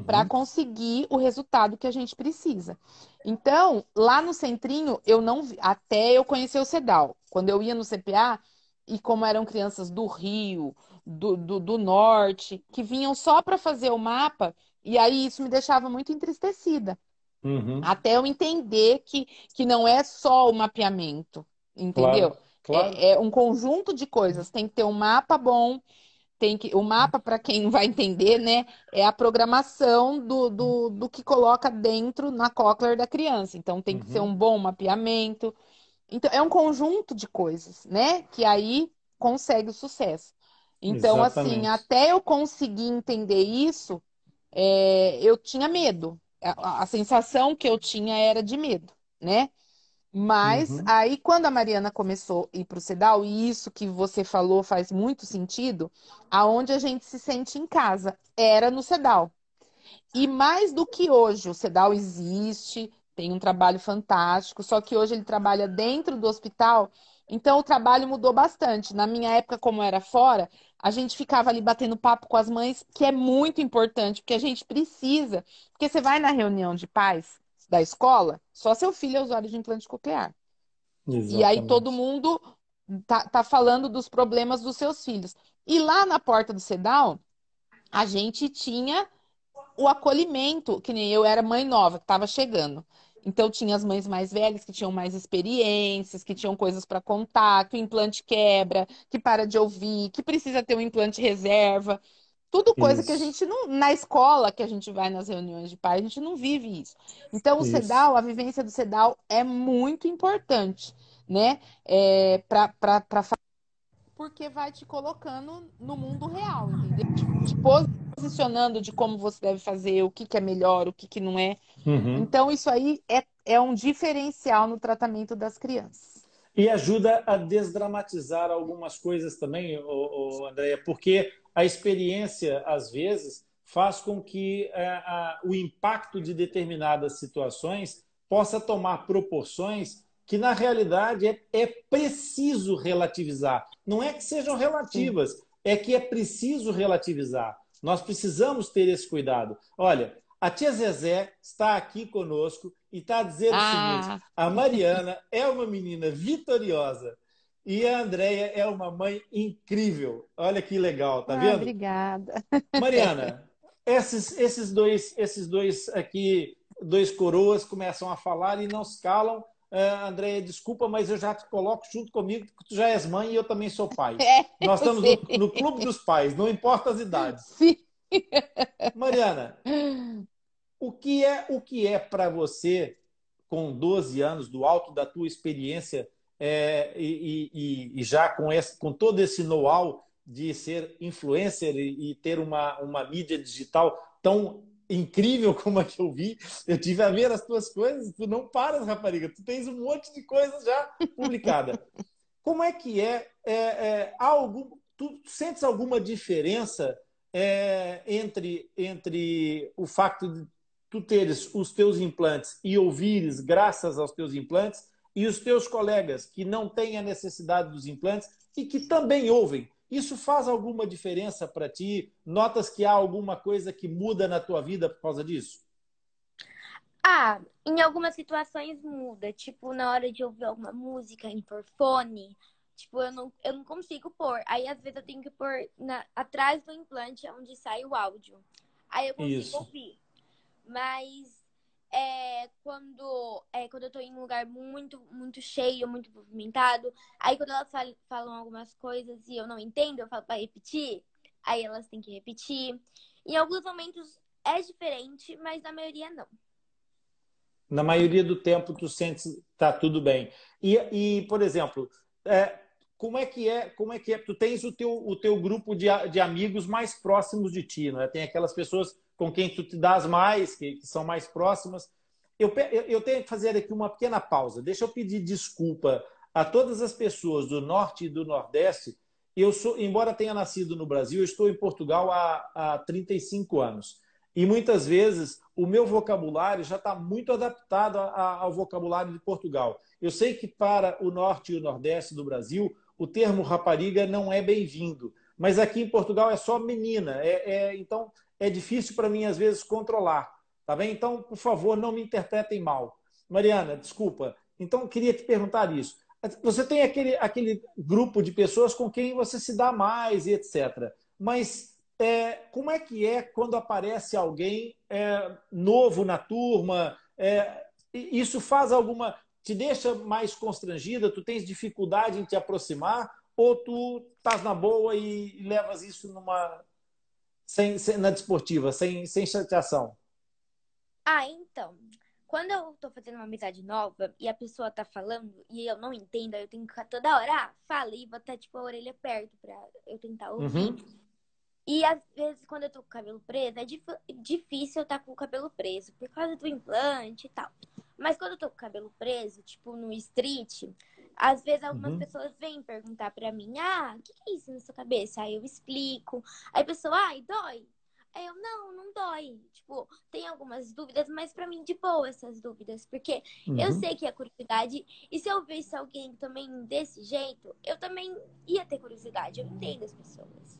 para Uhum. conseguir o resultado que a gente precisa. Então, lá no centrinho, eu não vi, até eu conhecer o CEDAL. Quando eu ia no CPA, e como eram crianças do Rio, do Norte, que vinham só para fazer o mapa, e aí isso me deixava muito entristecida. Uhum. Até eu entender que não é só o mapeamento, entendeu? Claro, claro. É um conjunto de coisas. Tem que ter um mapa bom, o mapa, para quem não vai entender, né? É a programação do que coloca dentro na cochlear da criança. Então tem que ser Uhum. um bom mapeamento. Então, é um conjunto de coisas, né? Que aí consegue o sucesso. Então, assim, Exatamente. até eu conseguir entender isso, eu tinha medo. A sensação que eu tinha era de medo, né? Mas Uhum. aí, quando a Mariana começou a ir para o Sedal, e isso que você falou faz muito sentido, aonde a gente se sente em casa era no Sedal. E mais do que hoje, o Sedal existe, tem um trabalho fantástico, só que hoje ele trabalha dentro do hospital Então o trabalho mudou bastante. Na minha época, como era fora, a gente ficava ali batendo papo com as mães, que é muito importante, porque a gente precisa. Porque você vai na reunião de pais da escola, só seu filho é usuário de implante coclear. E aí todo Exatamente. mundo tá falando dos problemas dos seus filhos. E lá na porta do CEDAW, a gente tinha o acolhimento, que nem eu era mãe nova, que estava chegando. Então, tinha as mães mais velhas que tinham mais experiências, que tinham coisas para contar, que o implante quebra, que para de ouvir, que precisa ter um implante reserva. Tudo coisa que a Isso, gente não. Na escola que a gente vai nas reuniões de pais, a gente não vive isso. Então, o isso. CEDAW, a vivência do CEDAW é muito importante, né? Para porque vai te colocando no mundo real, entendeu? Te posicionando de como você deve fazer, o que, que é melhor, o que, que não é. Uhum. Então, isso aí é um diferencial no tratamento das crianças. E ajuda a desdramatizar algumas coisas também, Andréia, porque a experiência, às vezes, faz com que o impacto de determinadas situações possa tomar proporções que, na realidade, é preciso relativizar. Não é que sejam Sim. relativas, é que é preciso relativizar. Nós precisamos ter esse cuidado. Olha, a tia Zezé está aqui conosco e está dizendo o seguinte: Ah, a Mariana é uma menina vitoriosa e a Andréia é uma mãe incrível. Olha que legal, tá vendo? obrigada. Mariana, esses dois aqui, dois coroas, começam a falar e não se calam. Andréia, desculpa, mas eu já te coloco junto comigo, porque tu já és mãe e eu também sou pai. É, Nós eu estamos sei. no clube dos pais, não importa as idades. Sim. Mariana, o que é para você, com 12 anos, do alto da tua experiência, e já com todo esse know-how de ser influencer e ter uma mídia digital tão incrível como a que eu vi, eu tive a ver as tuas coisas, tu não paras, rapariga, tu tens um monte de coisa já publicada. Como é que tu sentes alguma diferença entre o facto de tu teres os teus implantes e ouvires graças aos teus implantes e os teus colegas que não têm a necessidade dos implantes e que também ouvem? Isso faz alguma diferença para ti? Notas que há alguma coisa que muda na tua vida por causa disso? Ah, em algumas situações muda. Tipo, na hora de ouvir alguma música em por fone, tipo, eu não consigo pôr. Aí, às vezes, eu tenho que pôr atrás do implante, onde sai o áudio. Aí eu consigo Isso. ouvir. Mas quando eu tô em um lugar muito, muito cheio, muito movimentado, aí quando elas falam algumas coisas e eu não entendo, eu falo pra repetir, aí elas têm que repetir. Em alguns momentos é diferente, mas na maioria não. Na maioria do tempo, tu sentes tá tudo bem. Por exemplo, é, como é que é? Tu tens o teu grupo de amigos mais próximos de ti, não é? Tem aquelas pessoas com quem tu te dás mais, que são mais próximas. Eu tenho que fazer aqui uma pequena pausa. Deixa eu pedir desculpa a todas as pessoas do Norte e do Nordeste. Embora tenha nascido no Brasil, eu estou em Portugal há 35 anos. E muitas vezes o meu vocabulário já está muito adaptado ao vocabulário de Portugal. Eu sei que para o norte e o nordeste do Brasil o termo rapariga não é bem-vindo, mas aqui em Portugal é só menina. Então é difícil para mim às vezes controlar, tá bem? Então, por favor, não me interpretem mal. Mariana, desculpa. Então, eu queria te perguntar isso. Você tem aquele grupo de pessoas com quem você se dá mais e etc. Mas como é que é quando aparece alguém novo na turma? Isso faz alguma. Te deixa mais constrangida? Tu tens dificuldade em te aproximar? Ou tu estás na boa e levas isso na desportiva, sem chateação? Ah, então. Quando eu tô fazendo uma amizade nova e a pessoa tá falando e eu não entendo, aí eu tenho que ficar toda hora, fala e botar tipo a orelha perto pra eu tentar ouvir. Uhum. E às vezes, quando eu tô com o cabelo preso, é difícil eu estar com o cabelo preso, por causa do implante e tal. Mas quando eu tô com o cabelo preso, tipo no street, às vezes algumas Uhum. pessoas vêm perguntar pra mim: o que é isso na sua cabeça? Aí eu explico. Aí a pessoa, ai, dói. Aí eu, não dói. Tipo, tem algumas dúvidas, mas pra mim de boa essas dúvidas. Porque eu Uhum. sei que é curiosidade. E se eu visse alguém também desse jeito, eu também ia ter curiosidade. Eu entendo as pessoas.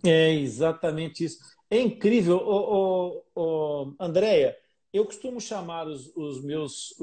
É exatamente isso. É incrível, Andréia. Eu costumo chamar os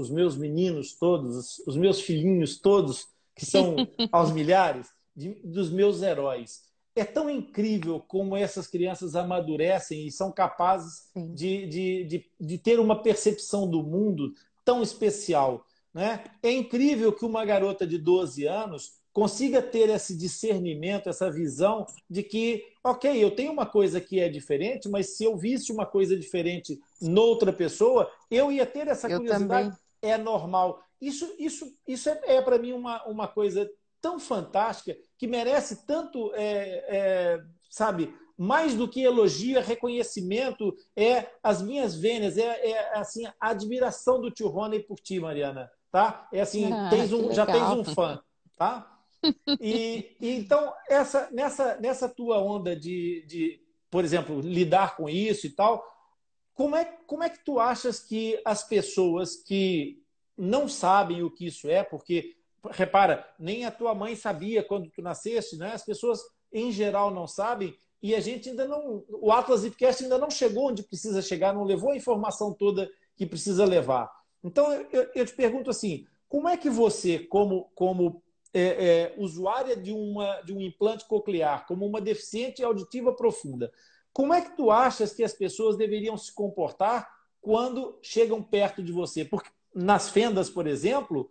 meus meninos todos, os meus filhinhos todos, que são aos milhares, dos meus heróis. É tão incrível como essas crianças amadurecem e são capazes Sim, de ter uma percepção do mundo tão especial, né? É incrível que uma garota de 12 anos consiga ter esse discernimento, essa visão de que, ok, eu tenho uma coisa que é diferente, mas se eu visse uma coisa diferente noutra pessoa, eu ia ter essa eu curiosidade. também. É normal. Isso é para mim uma coisa tão fantástica que merece tanto, sabe, mais do que elogio, é reconhecimento, é as minhas vênias, assim, a admiração do tio Rony por ti, Mariana, tá? É assim, Ah, que já tens legal. um fã, tá? Então, nessa tua onda por exemplo, lidar com isso e tal, como é que tu achas que as pessoas que não sabem o que isso é, porque, repara, nem a tua mãe sabia quando tu nasceste, né? As pessoas, em geral, não sabem e a gente ainda não. O Atlas Hipcast ainda não chegou onde precisa chegar, não levou a informação toda que precisa levar. Então, eu te pergunto assim: como é que você, como usuária de um implante coclear, como uma deficiente auditiva profunda, como é que tu achas que as pessoas deveriam se comportar quando chegam perto de você? Porque nas fendas, por exemplo,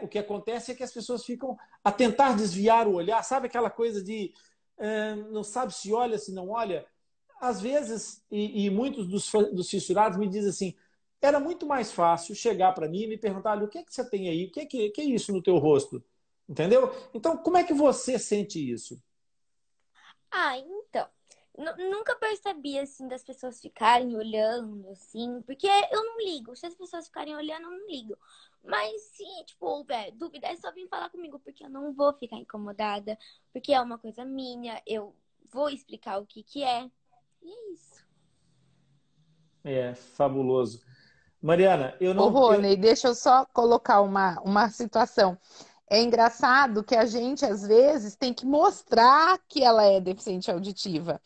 o que acontece é que as pessoas ficam a tentar desviar o olhar, sabe aquela coisa de não sabe se olha, se não olha? Às vezes, e muitos dos fissurados me dizem assim, era muito mais fácil chegar para mim e me perguntar, olha, o que é que você tem aí? Que é isso no teu rosto? Entendeu? Então, como é que você sente isso? Ah, então. Nunca percebi, assim, das pessoas ficarem olhando, assim, porque eu não ligo. Se as pessoas ficarem olhando, eu não ligo. Mas se, tipo, houver dúvida, é só vir falar comigo, porque eu não vou ficar incomodada, porque é uma coisa minha, eu vou explicar o que que é. E é isso. É fabuloso. Mariana, eu Ô, não. Rony, deixa eu só colocar uma situação. É engraçado que a gente, às vezes, tem que mostrar que ela é deficiente auditiva,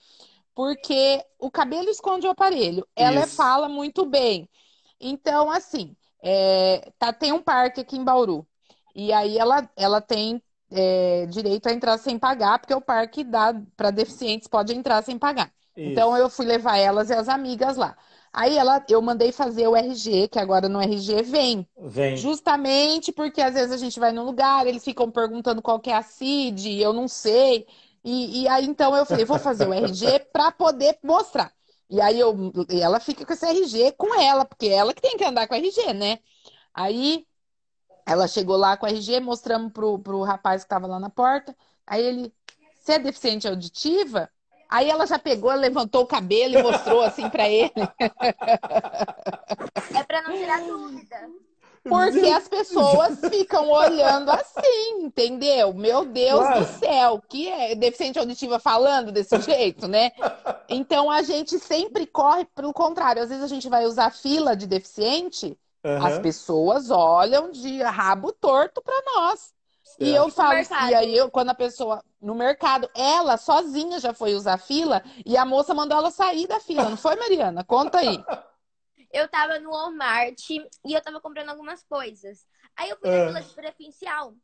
porque o cabelo esconde o aparelho, ela Isso. fala muito bem. Então, assim, tem um parque aqui em Bauru, e aí ela tem direito a entrar sem pagar, porque o parque dá para deficientes, pode entrar sem pagar. Então, Isso. eu fui levar elas e as amigas lá. Aí eu mandei fazer o RG, que agora no RG vem. Vem. Justamente porque às vezes a gente vai num lugar, eles ficam perguntando qual que é a CID, eu não sei. E aí então eu falei, vou fazer o RG para poder mostrar. E ela fica com esse RG com ela, porque é ela que tem que andar com o RG, né? Aí ela chegou lá com o RG, mostramos pro rapaz que estava lá na porta. Aí ele, você é deficiente auditiva? Aí ela já pegou, levantou o cabelo e mostrou assim para ele. É pra não gerar dúvida. Porque as pessoas ficam olhando assim, entendeu? Meu Deus do Claro. céu, que é deficiente auditiva falando desse jeito, né? Então a gente sempre corre pelo contrário. Às vezes a gente vai usar fila de deficiente, as Aham. pessoas olham de rabo torto para nós. E eu Certo. No falo, e aí mercado. quando a pessoa no mercado, ela sozinha já foi usar fila e a moça mandou ela sair da fila, não foi, Mariana? Conta aí. Eu tava no Walmart e eu tava comprando algumas coisas. Aí eu fui na fila Ah. de preferencial.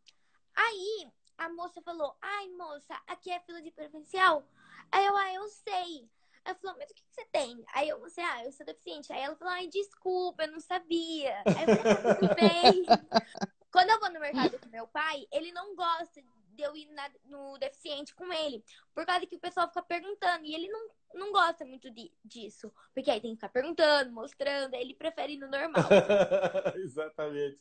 Aí a moça falou: Ai, moça, aqui é fila de preferencial. Aí eu sei. Aí ela falou: Mas o que você tem? Aí eu falei: Ah, eu sou deficiente. Aí ela falou: Ai, desculpa, eu não sabia. Aí eu falei: Ah, tudo bem. Quando eu vou no mercado com meu pai, ele não gosta de eu ir no deficiente com ele. Por causa que o pessoal fica perguntando. E ele não gosta muito disso. Porque aí tem que ficar perguntando, mostrando. Aí ele prefere ir no normal. Exatamente.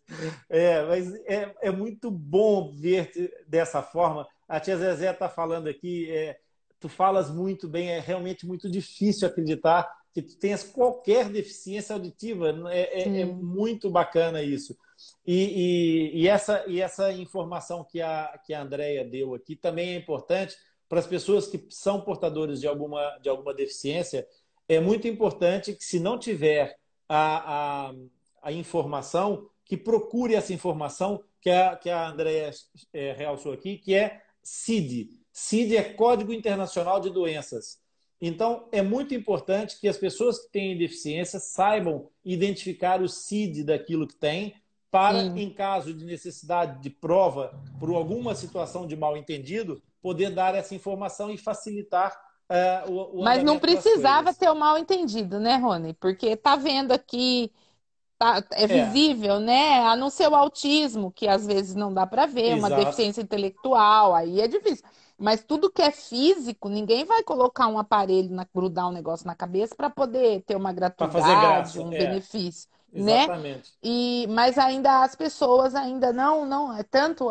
Mas é muito bom ver dessa forma. A tia Zezé está falando aqui, tu falas muito bem, é realmente muito difícil acreditar que tu tenhas qualquer deficiência auditiva. É Sim. muito bacana isso. E essa informação que a Andrea deu aqui também é importante para as pessoas que são portadores de alguma deficiência, é muito importante que, se não tiver a, a, a informação, que procure essa informação que a Andrea realçou aqui, que é CID. CID é Código Internacional de Doenças. Então, é muito importante que as pessoas que têm deficiência saibam identificar o CID daquilo que tem, para, Sim. em caso de necessidade de prova por alguma situação de mal-entendido, poder dar essa informação e facilitar o Mas não andamento das precisava coisas. ter o mal entendido, né, Rony? Porque tá vendo aqui, é É, visível, né? A não ser o autismo, que às vezes não dá para ver, uma exato. deficiência intelectual, aí é difícil. Mas tudo que é físico, ninguém vai colocar um aparelho, grudar um negócio na cabeça para poder ter uma Para fazer gratuidade, graça. um É, benefício, né? exatamente. Mas ainda as pessoas ainda não é tanto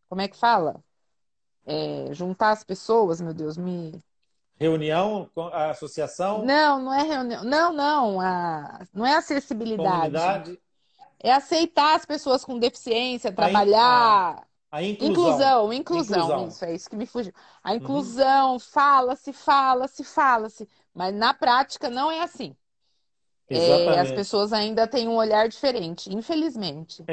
como é que fala? Juntar as pessoas, meu Deus, Reunião, a associação, não, não é reunião. Não, não. Não é acessibilidade. comunidade, É aceitar as pessoas com deficiência, a, in- a, trabalhar. a inclusão. Inclusão, Inclusão. isso, é isso que me fugiu. A Uhum. inclusão, fala-se, fala-se, fala-se. Mas na prática não é assim. As Exatamente. pessoas ainda têm um olhar diferente, infelizmente.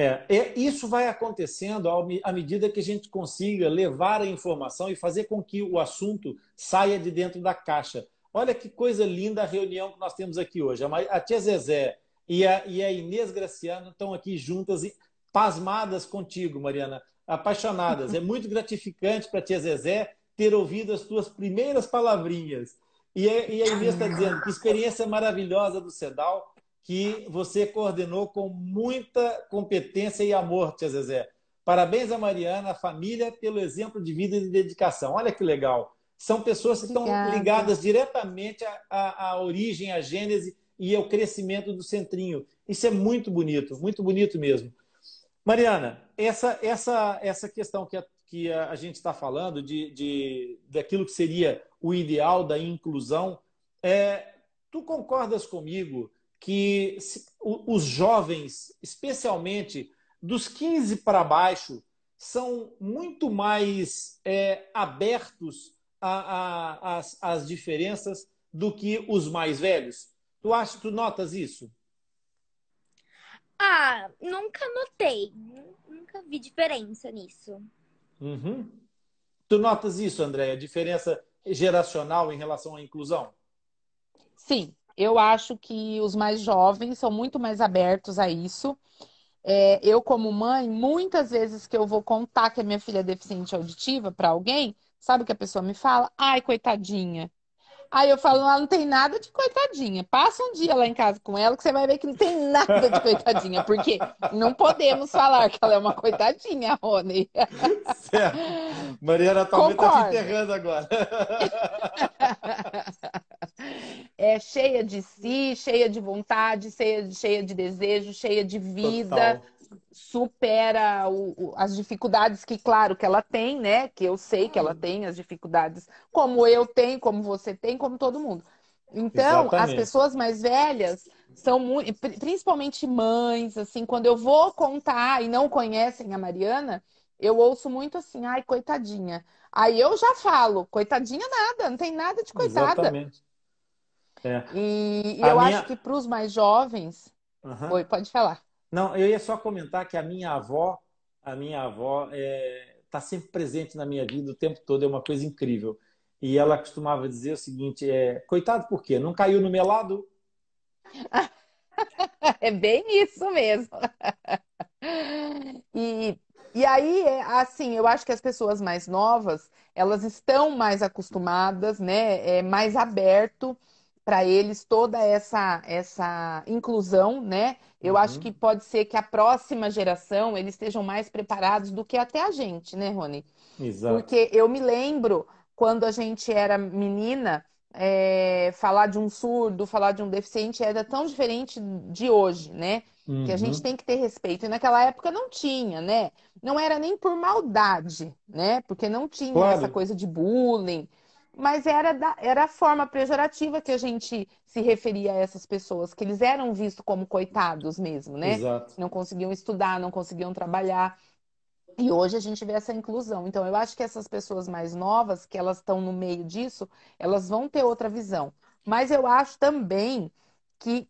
Isso vai acontecendo à medida que a gente consiga levar a informação e fazer com que o assunto saia de dentro da caixa. Olha que coisa linda a reunião que nós temos aqui hoje. A tia Zezé e a Inês Graciano estão aqui juntas, e pasmadas contigo, Mariana, apaixonadas. É muito gratificante para a tia Zezé ter ouvido as tuas primeiras palavrinhas. E a Inês está dizendo que experiência maravilhosa do CEDAW, que você coordenou com muita competência e amor, tia Zezé. Parabéns a Mariana, a família, pelo exemplo de vida e de dedicação. Olha que legal. São pessoas que estão Obrigada. ligadas diretamente à origem, à gênese e ao crescimento do centrinho. Isso é muito bonito mesmo. Mariana, essa questão que a gente está falando daquilo que seria o ideal da inclusão, tu concordas comigo que os jovens, especialmente dos 15 para baixo, são muito mais abertos às diferenças do que os mais velhos? Tu notas isso? Ah, nunca notei. Nunca vi diferença nisso. Uhum. Tu notas isso, André? A diferença geracional em relação à inclusão? Sim, eu acho que os mais jovens são muito mais abertos a isso. Eu, como mãe, muitas vezes que eu vou contar que a minha filha é deficiente auditiva para alguém, sabe o que a pessoa me fala? Ai, coitadinha. Aí eu falo, ela não tem nada de coitadinha. Passa um dia lá em casa com ela que você vai ver que não tem nada de coitadinha, porque não podemos falar que ela é uma coitadinha, Rony. Certo. Mariana talvez está te Concorda? enterrando agora. É cheia de si, cheia de vontade, cheia de desejo, cheia de vida, Total. supera as dificuldades que, claro, que ela tem, né? Que eu sei que ela tem as dificuldades, como eu tenho, como você tem, como todo mundo. Então, as Exatamente. pessoas mais velhas são muito, principalmente mães, assim, quando eu vou contar e não conhecem a Mariana, eu ouço muito assim, ai, coitadinha. Aí eu já falo, coitadinha nada, não tem nada de coitada. Exatamente. É. E A eu acho minha. que para os mais jovens. Uhum. Oi, pode falar. Não, eu ia só comentar que a minha avó está sempre presente na minha vida o tempo todo, é uma coisa incrível. E ela costumava dizer o seguinte: coitado por quê? Não caiu no melado? É bem isso mesmo. E, e aí, assim, eu acho que as pessoas mais novas, elas estão mais acostumadas, né? É mais aberto para eles toda essa inclusão, né? Eu acho que Uhum. pode ser que a próxima geração eles estejam mais preparados do que até a gente, né, Rony? Exato. Porque eu me lembro quando a gente era menina, falar de um surdo, falar de um deficiente era tão diferente de hoje, né? Que a gente Uhum. tem que ter respeito. E naquela época não tinha, né? Não era nem por maldade, né? Porque não tinha essa Claro, coisa de bullying. Mas era a forma pejorativa que a gente se referia a essas pessoas, que eles eram vistos como coitados mesmo, né? exato. Não conseguiam estudar, não conseguiam trabalhar. E hoje a gente vê essa inclusão. Então, eu acho que essas pessoas mais novas, que elas estão no meio disso, elas vão ter outra visão. Mas eu acho também que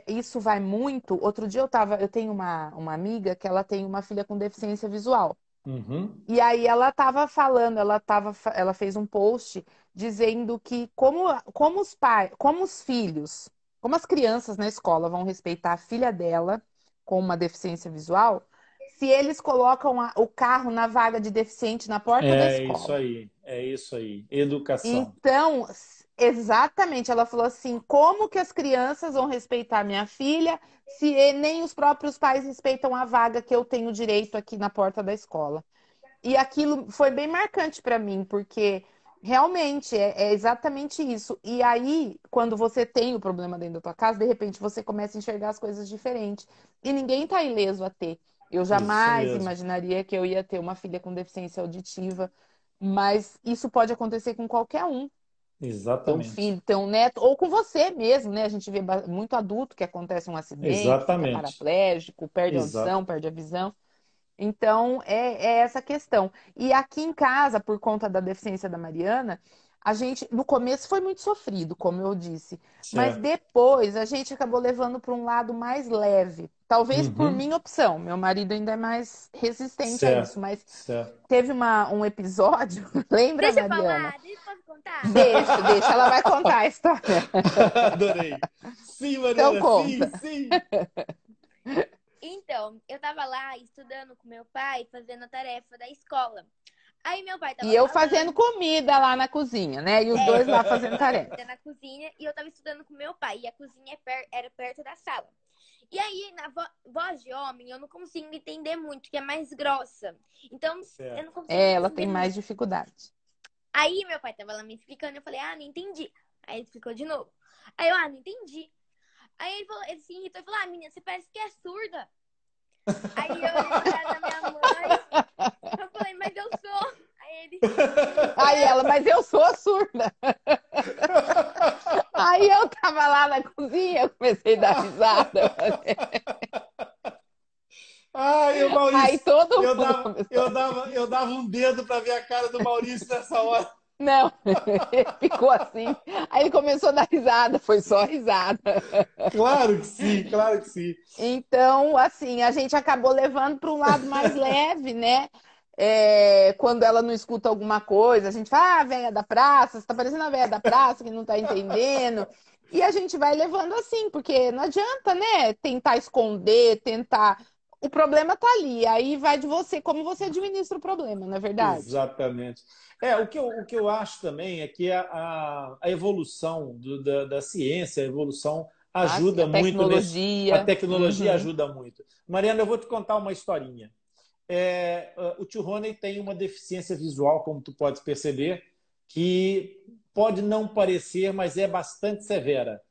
isso vai muito. Outro dia eu tenho uma amiga que ela tem uma filha com deficiência visual. Uhum. E aí ela estava falando, ela fez um post dizendo que como os pais, como os filhos, como as crianças na escola vão respeitar a filha dela com uma deficiência visual, se eles colocam o carro na vaga de deficiente na porta da É isso escola. aí, é isso aí. Educação. Então, exatamente, ela falou assim: como que as crianças vão respeitar minha filha se nem os próprios pais respeitam a vaga que eu tenho direito aqui na porta da escola? E aquilo foi bem marcante para mim, porque realmente é exatamente isso. E aí, quando você tem o problema dentro da tua casa, de repente você começa a enxergar as coisas diferentes. E ninguém tá ileso a ter. Eu Isso jamais mesmo. imaginaria que eu ia ter uma filha com deficiência auditiva, mas isso pode acontecer com qualquer um. Ter um Exatamente. filho, ter um neto, ou com você mesmo, né? A gente vê muito adulto que acontece um acidente, fica Exatamente. paraplégico, perde a Exato. audição, perde a visão. Então, é essa questão. E aqui em casa, por conta da deficiência da Mariana, a gente, no começo foi muito sofrido, como eu disse, mas Certo. depois a gente acabou levando para um lado mais leve. Talvez por Uhum. minha opção. Meu marido ainda é mais resistente a isso, Certo. mas Certo. teve um episódio, lembra, Deixa eu Mariana? falar, deixa eu contar. Deixa, ela vai contar a história. Adorei. Sim, Então Mariana, sim, conta. sim. Então, eu tava lá estudando com meu pai, fazendo a tarefa da escola. Aí meu pai E tava eu fazendo falando, comida lá na cozinha, né? E os dois lá fazendo tarefa. comida na cozinha, e eu tava estudando com meu pai, e a cozinha era perto da sala. E aí, na voz de homem, eu não consigo entender muito, que é mais grossa. Então, eu não Certo. consigo Ela entender tem mais muito. dificuldade. Aí, meu pai tava lá me explicando, eu falei, não entendi. Aí ele explicou de novo. Aí eu, não entendi. Aí ele falou, ele se irritou e falou, menina, você parece que é surda. Aí eu olhei pra cara da minha mãe, eu falei, mas eu sou. Aí ele, Aí ela, mas eu sou surda. Aí eu tava lá na cozinha, eu comecei a dar risada. Ai, o Aí Maurício, todo mundo começou a rir. eu dava um dedo para ver a cara do Maurício nessa hora. Não, ele ficou assim. Aí ele começou a dar risada, foi só risada. Claro que sim, claro que sim. Então, assim, a gente acabou levando para um lado mais leve, né? Quando ela não escuta alguma coisa, a gente fala, velha da praça, você tá parecendo a velha da praça que não tá entendendo. E a gente vai levando assim, porque não adianta, né? Tentar esconder, tentar. O problema tá ali, aí vai de você, como você administra o problema, não é verdade? Exatamente. O que eu acho também é que a evolução da ciência, a evolução Assim, ajuda a muito nesse. A tecnologia. tecnologia Uhum. ajuda muito. Mariana, eu vou te contar uma historinha. O tio Rony tem uma deficiência visual, como tu pode perceber, que pode não parecer, mas é bastante severa.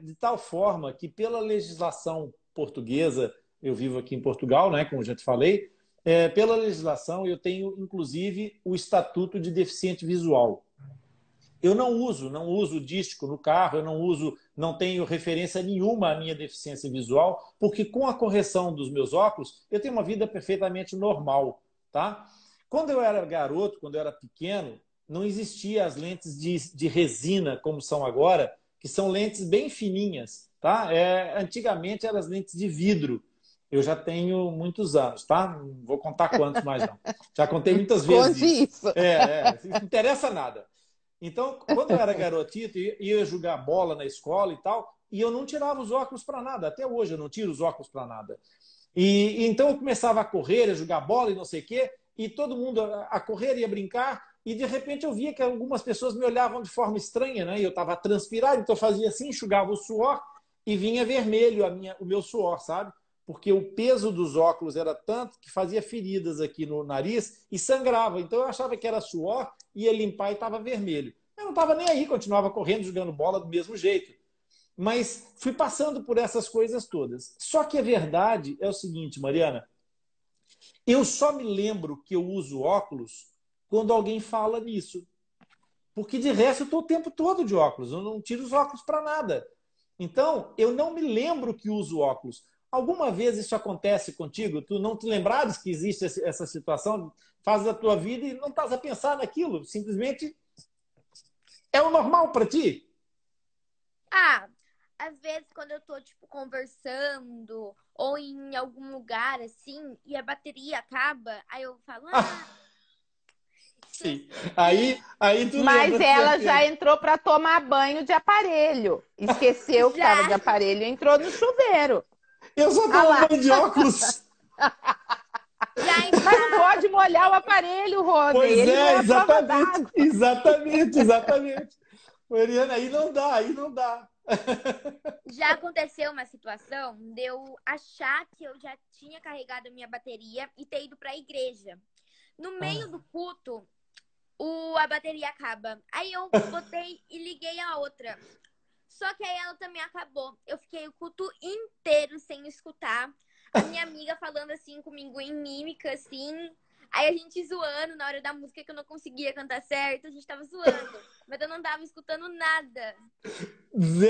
De tal forma que, pela legislação portuguesa, eu vivo aqui em Portugal, né, como já te falei, pela legislação eu tenho, inclusive, o Estatuto de Deficiente Visual. Eu não uso dístico no carro, eu não uso, não tenho referência nenhuma à minha deficiência visual, porque com a correção dos meus óculos, eu tenho uma vida perfeitamente normal, tá? Quando eu era garoto, quando eu era pequeno, não existia as lentes de resina como são agora, que são lentes bem fininhas, tá? Antigamente eram as lentes de vidro. Eu já tenho muitos anos, tá? Não vou contar quantos mais não. Já contei muitas vezes Esconde isso. isso. Não interessa nada. Então, quando eu era garotito, ia jogar bola na escola e tal, e eu não tirava os óculos para nada. Até hoje eu não tiro os óculos para nada. E então eu começava a correr, a jogar bola e não sei o quê, e todo mundo a correr e a brincar, e de repente eu via que algumas pessoas me olhavam de forma estranha, né? E eu estava transpirado, então eu fazia assim, enxugava o suor e vinha vermelho o meu suor, sabe? Porque o peso dos óculos era tanto que fazia feridas aqui no nariz e sangrava. Então eu achava que era suor, ia limpar e estava vermelho. Eu não estava nem aí, continuava correndo, jogando bola do mesmo jeito. Mas fui passando por essas coisas todas. Só que a verdade é o seguinte, Mariana, eu só me lembro que eu uso óculos quando alguém fala nisso. Porque de resto eu estou o tempo todo de óculos, eu não tiro os óculos para nada. Então, eu não me lembro que uso óculos. Alguma vez isso acontece contigo? Tu não te lembrares que existe essa situação? Fazes a tua vida e não estás a pensar naquilo. Simplesmente é o normal para ti. Ah, às vezes quando eu tô, tipo, conversando ou em algum lugar assim e a bateria acaba, aí eu falo, Sim. esqueci. Aí tu Mas lembra de ela já certeza. entrou para tomar banho de aparelho. Esqueceu que estava de Já, aparelho e entrou no chuveiro. Eu só Ah tomo lá. banho de óculos. já Mas não entrou. pode molhar o aparelho, Rony. Pois Ele não é, é a prova exatamente. d'água. Exatamente, exatamente. Mariana, aí não dá, aí não dá. Já aconteceu uma situação de eu achar que eu já tinha carregado a minha bateria e ter ido pra igreja. No meio do culto, a bateria acaba. Aí eu botei e liguei a outra. Só que aí ela também acabou. Eu fiquei o culto inteiro sem escutar. A minha amiga falando assim comigo em mímica, assim. Aí a gente zoando na hora da música que eu não conseguia cantar certo. A gente tava zoando. Mas eu não tava escutando nada.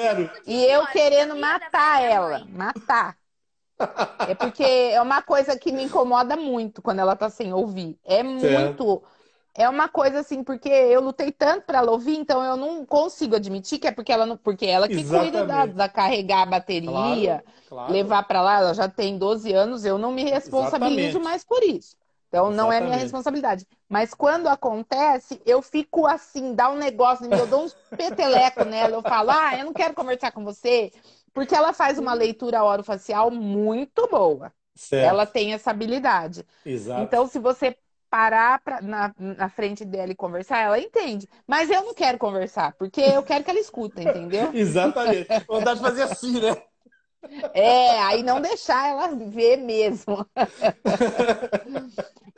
Eu não Zero. podia E ir eu embora, porque eu querendo não ia dar pra matar minha ela. mãe. Matar. É porque é uma coisa que me incomoda muito quando ela tá sem ouvir. É Certo. muito. É uma coisa assim, porque eu lutei tanto pra ela ouvir, então eu não consigo admitir que é porque ela não, porque ela que cuida Exatamente. da carregar a Claro, bateria, claro. levar pra lá, ela já tem 12 anos, eu não me responsabilizo Exatamente. mais por isso. Então não é minha Exatamente. responsabilidade. Mas quando acontece, eu fico assim, dá um negócio em mim, eu dou uns peteleco nela, eu falo: "Ah, eu não quero conversar com você", porque ela faz uma leitura orofacial muito boa. Ela Certo. tem essa habilidade. Exato. Então, se você parar na frente dela e conversar, ela entende. Mas eu não quero conversar, porque eu quero que ela escuta, entendeu? Exatamente. Vontade de fazer assim, né? É, aí não deixar ela ver mesmo.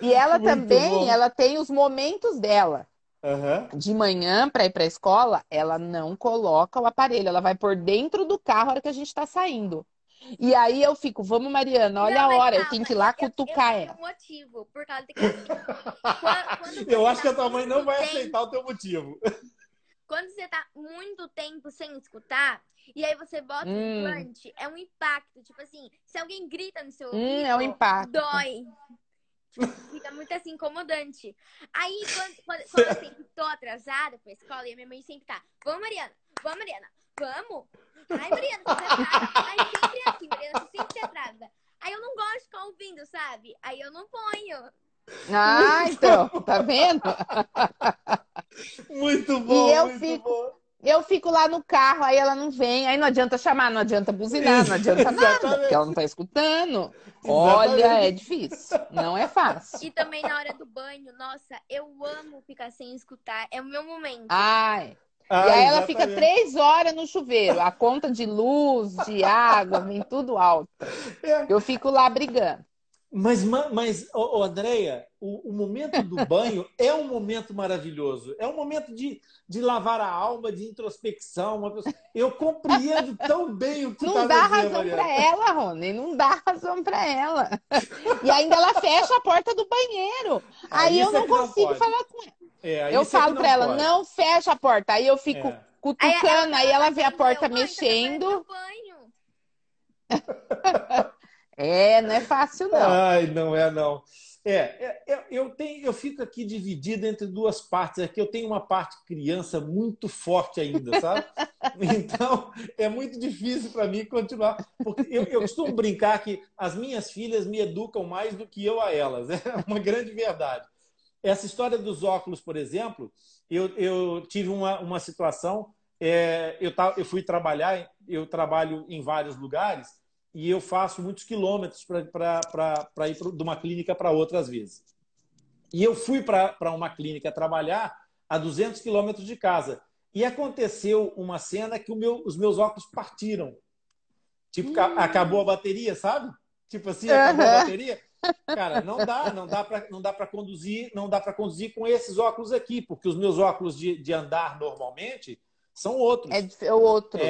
E ela Muito também, bom. ela tem os momentos dela. Aham. De manhã, para ir para a escola, ela não coloca o aparelho, ela vai por dentro do carro a hora que a gente está saindo. E aí eu fico: "Vamos, Mariana, olha Não, a mas hora", eu tenho calma, que ir lá eu cutucar tenho ela. um motivo. Por causa de que assim, quando Eu você acho que tá a tua mãe não muito vai tempo. aceitar o teu motivo. Quando você tá muito tempo sem escutar, e aí você bota o Hum, implante, é um impacto. Tipo assim, se alguém grita no seu é o ouvido, impacto. dói. Tipo, fica muito assim, incomodante. Aí, quando eu sempre tô atrasada pra escola, e a minha mãe sempre tá: "Vamos, Mariana, vamos, Mariana, vamos. Ai, Mariana, você se atrasa." Ai, sempre é assim, Mariana, você sempre se atrasa. Aí eu não gosto de ficar ouvindo, sabe? Aí eu não ponho. Ah, então, tá vendo? Muito E bom, muito bom. eu fico lá no carro, aí ela não vem, aí não adianta chamar, não adianta buzinar, não adianta nada, porque ela não Exatamente. tá escutando. Olha, é Exatamente. difícil, não é fácil. E também na hora do banho, nossa, eu amo ficar sem escutar. É o meu momento. Ai. E Ah, aí ela fica exatamente. 3 horas no chuveiro. A conta de luz, de água, vem tudo alta. É. Eu fico lá brigando. Mas Andréia, o momento do banho é um momento maravilhoso. É um momento de lavar a alma, de introspecção. Eu compreendo tão bem o que tu Não estás a dá dizer, razão para Mariana. ela, Rony. Não dá razão para ela. E ainda ela fecha a porta do banheiro. Aí Aí eu isso é não que não consigo pode. falar com ela. Aí Eu isso é que falo para não ela: pode. "Não fecha a porta". Aí eu fico É. Aí ela cutucando, vai aí lá ela vê a bater, porta mãe, tá atrapalhando meu mexendo. banho. É, não é fácil, não. Ai, não é não. Eu fico aqui dividido entre duas partes. É que eu tenho uma parte criança muito forte ainda, sabe? Então é muito difícil para mim continuar, porque eu costumo brincar que as minhas filhas me educam mais do que eu a elas. É uma grande verdade. Essa história dos óculos, por exemplo, eu tive uma situação. Eu fui trabalhar, eu trabalho em vários lugares e eu faço muitos quilômetros para ir de uma clínica para outra às vezes. E eu fui para uma clínica trabalhar a 200 quilômetros de casa. E aconteceu uma cena que os meus óculos partiram. Tipo, acabou a bateria, sabe? Tipo assim, acabou a Aham. bateria. Cara, não dá para conduzir, não dá para conduzir com esses óculos aqui, porque os meus óculos de andar normalmente são É, outros. outros.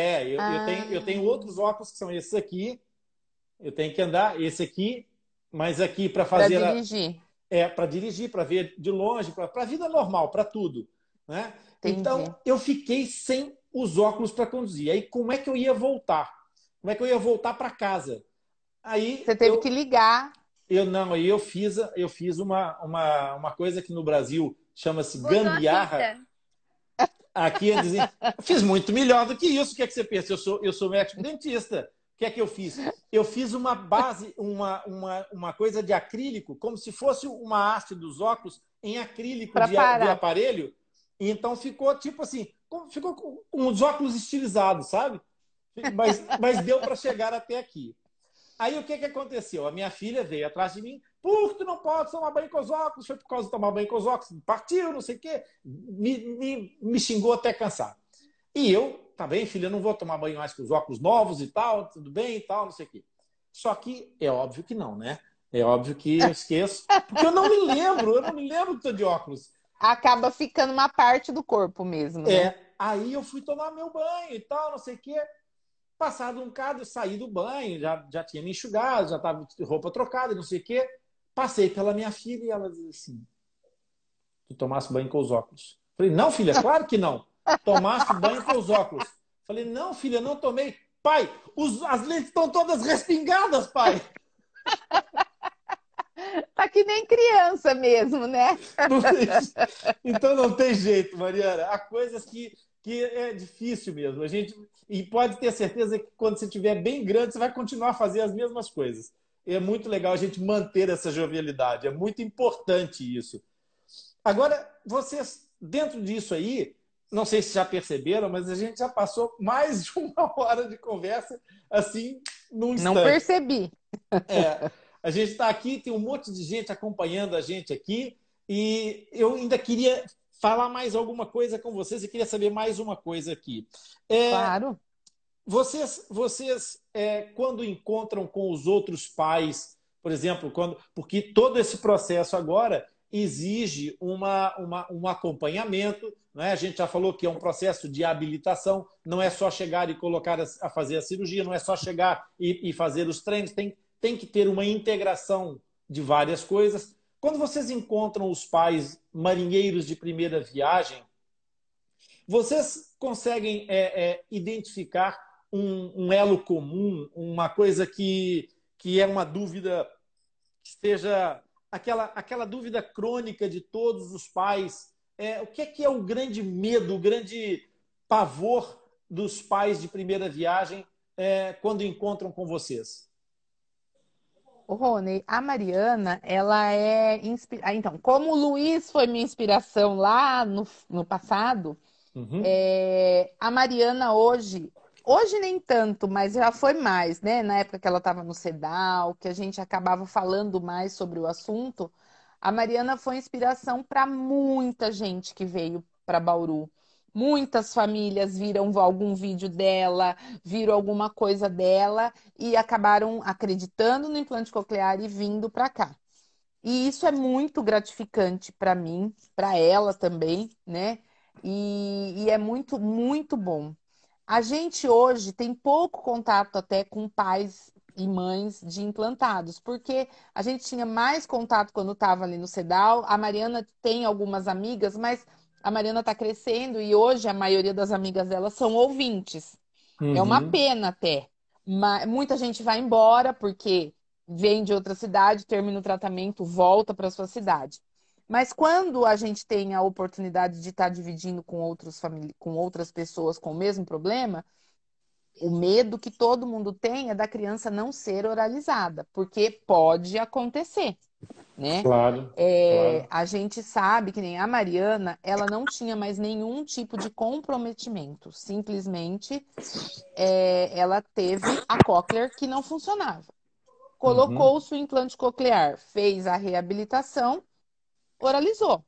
Eu tenho Ah, outros óculos que são esses aqui. Eu tenho que andar esse aqui, mas aqui para para fazer dirigir. para dirigir, para ver de longe, para a vida normal, para tudo, né? Então Entendi. eu fiquei sem os óculos para conduzir. Aí como é que eu ia voltar? Como é que eu ia voltar para casa? Aí Você teve que ligar. eu não, aí eu fiz uma coisa que no Brasil chama-se Botou a gambiarra. fita. Aqui eles dizem, fiz muito melhor do que isso. O que é que você pensa? Eu sou médico dentista. O que é que eu fiz? Eu fiz uma base, uma coisa de acrílico, como se fosse uma haste dos óculos em acrílico Para de parar. aparelho. E então ficou tipo assim, ficou com os óculos estilizados, sabe? Mas deu para chegar até aqui. Aí o que, que aconteceu? A minha filha veio atrás de mim, por tu não pode tomar banho com os óculos, foi por causa de tomar banho com os óculos, partiu, não sei o quê, me xingou até cansar. E eu, tá bem, filha, não vou tomar banho mais com os óculos novos e tal, tudo bem e tal, não sei o quê. Só que é óbvio que não, né? É óbvio que eu esqueço, porque eu não me lembro que tô de óculos. Acaba ficando uma parte do corpo mesmo, né? Aí eu fui tomar meu banho e tal, não sei o quê. Passado um bocado, eu saí do banho, já tinha me enxugado, já estava de roupa trocada, não sei o quê. Passei pela minha filha e ela disse assim: Tu tomasse banho com os óculos? Falei: Não, filha, claro que não. Tomaste banho com os óculos. Falei: Não, filha, não tomei. Pai, as lentes estão todas respingadas, pai. Tá que nem criança mesmo, né? Não tem... Então não tem jeito, Mariana. Há coisas que é difícil mesmo. E pode ter certeza que quando você estiver bem grande, você vai continuar a fazer as mesmas coisas. É muito legal a gente manter essa jovialidade. É muito importante isso. Agora, vocês, dentro disso aí, não sei se já perceberam, mas a gente já passou mais de uma hora de conversa, assim, num Não instante. percebi. É, a gente está aqui, tem um monte de gente acompanhando a gente aqui, e eu ainda queria falar mais alguma coisa com vocês, e queria saber mais uma coisa aqui. É, Claro. quando encontram com os outros pais, por exemplo, porque todo esse processo agora exige um acompanhamento, né? A gente já falou que é um processo de habilitação, não é só chegar e colocar a fazer a cirurgia, não é só chegar e fazer os treinos, tem que ter uma integração de várias coisas. Quando vocês encontram os pais marinheiros de primeira viagem, vocês conseguem identificar um elo comum, uma coisa que é uma dúvida que seja aquela dúvida crônica de todos os pais? O que é o grande medo, o grande pavor dos pais de primeira viagem quando encontram com vocês? O Rony, a Mariana, ela então, como o Luiz foi minha inspiração lá no passado, Uhum. a Mariana hoje nem tanto, mas já foi mais, né? Na época que ela estava no CEDAW, que a gente acabava falando mais sobre o assunto, a Mariana foi inspiração para muita gente que veio para Bauru. Muitas famílias viram algum vídeo dela, viram alguma coisa dela e acabaram acreditando no implante coclear e vindo para cá. E isso é muito gratificante para mim, para ela também, né? E é muito, muito bom. A gente hoje tem pouco contato até com pais e mães de implantados, porque a gente tinha mais contato quando estava ali no CEDAW. A Mariana tem algumas amigas, mas a Mariana está crescendo e hoje a maioria das amigas dela são ouvintes. É uma Uhum. pena até. Muita gente vai embora porque vem de outra cidade, termina o tratamento, volta para sua cidade. Mas quando a gente tem a oportunidade de estar dividindo com outras pessoas com o mesmo problema, o medo que todo mundo tem é da criança não ser oralizada, porque pode acontecer, né? Claro, claro. A gente sabe que nem a Mariana, ela não tinha mais nenhum tipo de comprometimento. Simplesmente, ela teve a cóclea que não funcionava. Uhum. Colocou-se o implante coclear, fez a reabilitação, oralizou.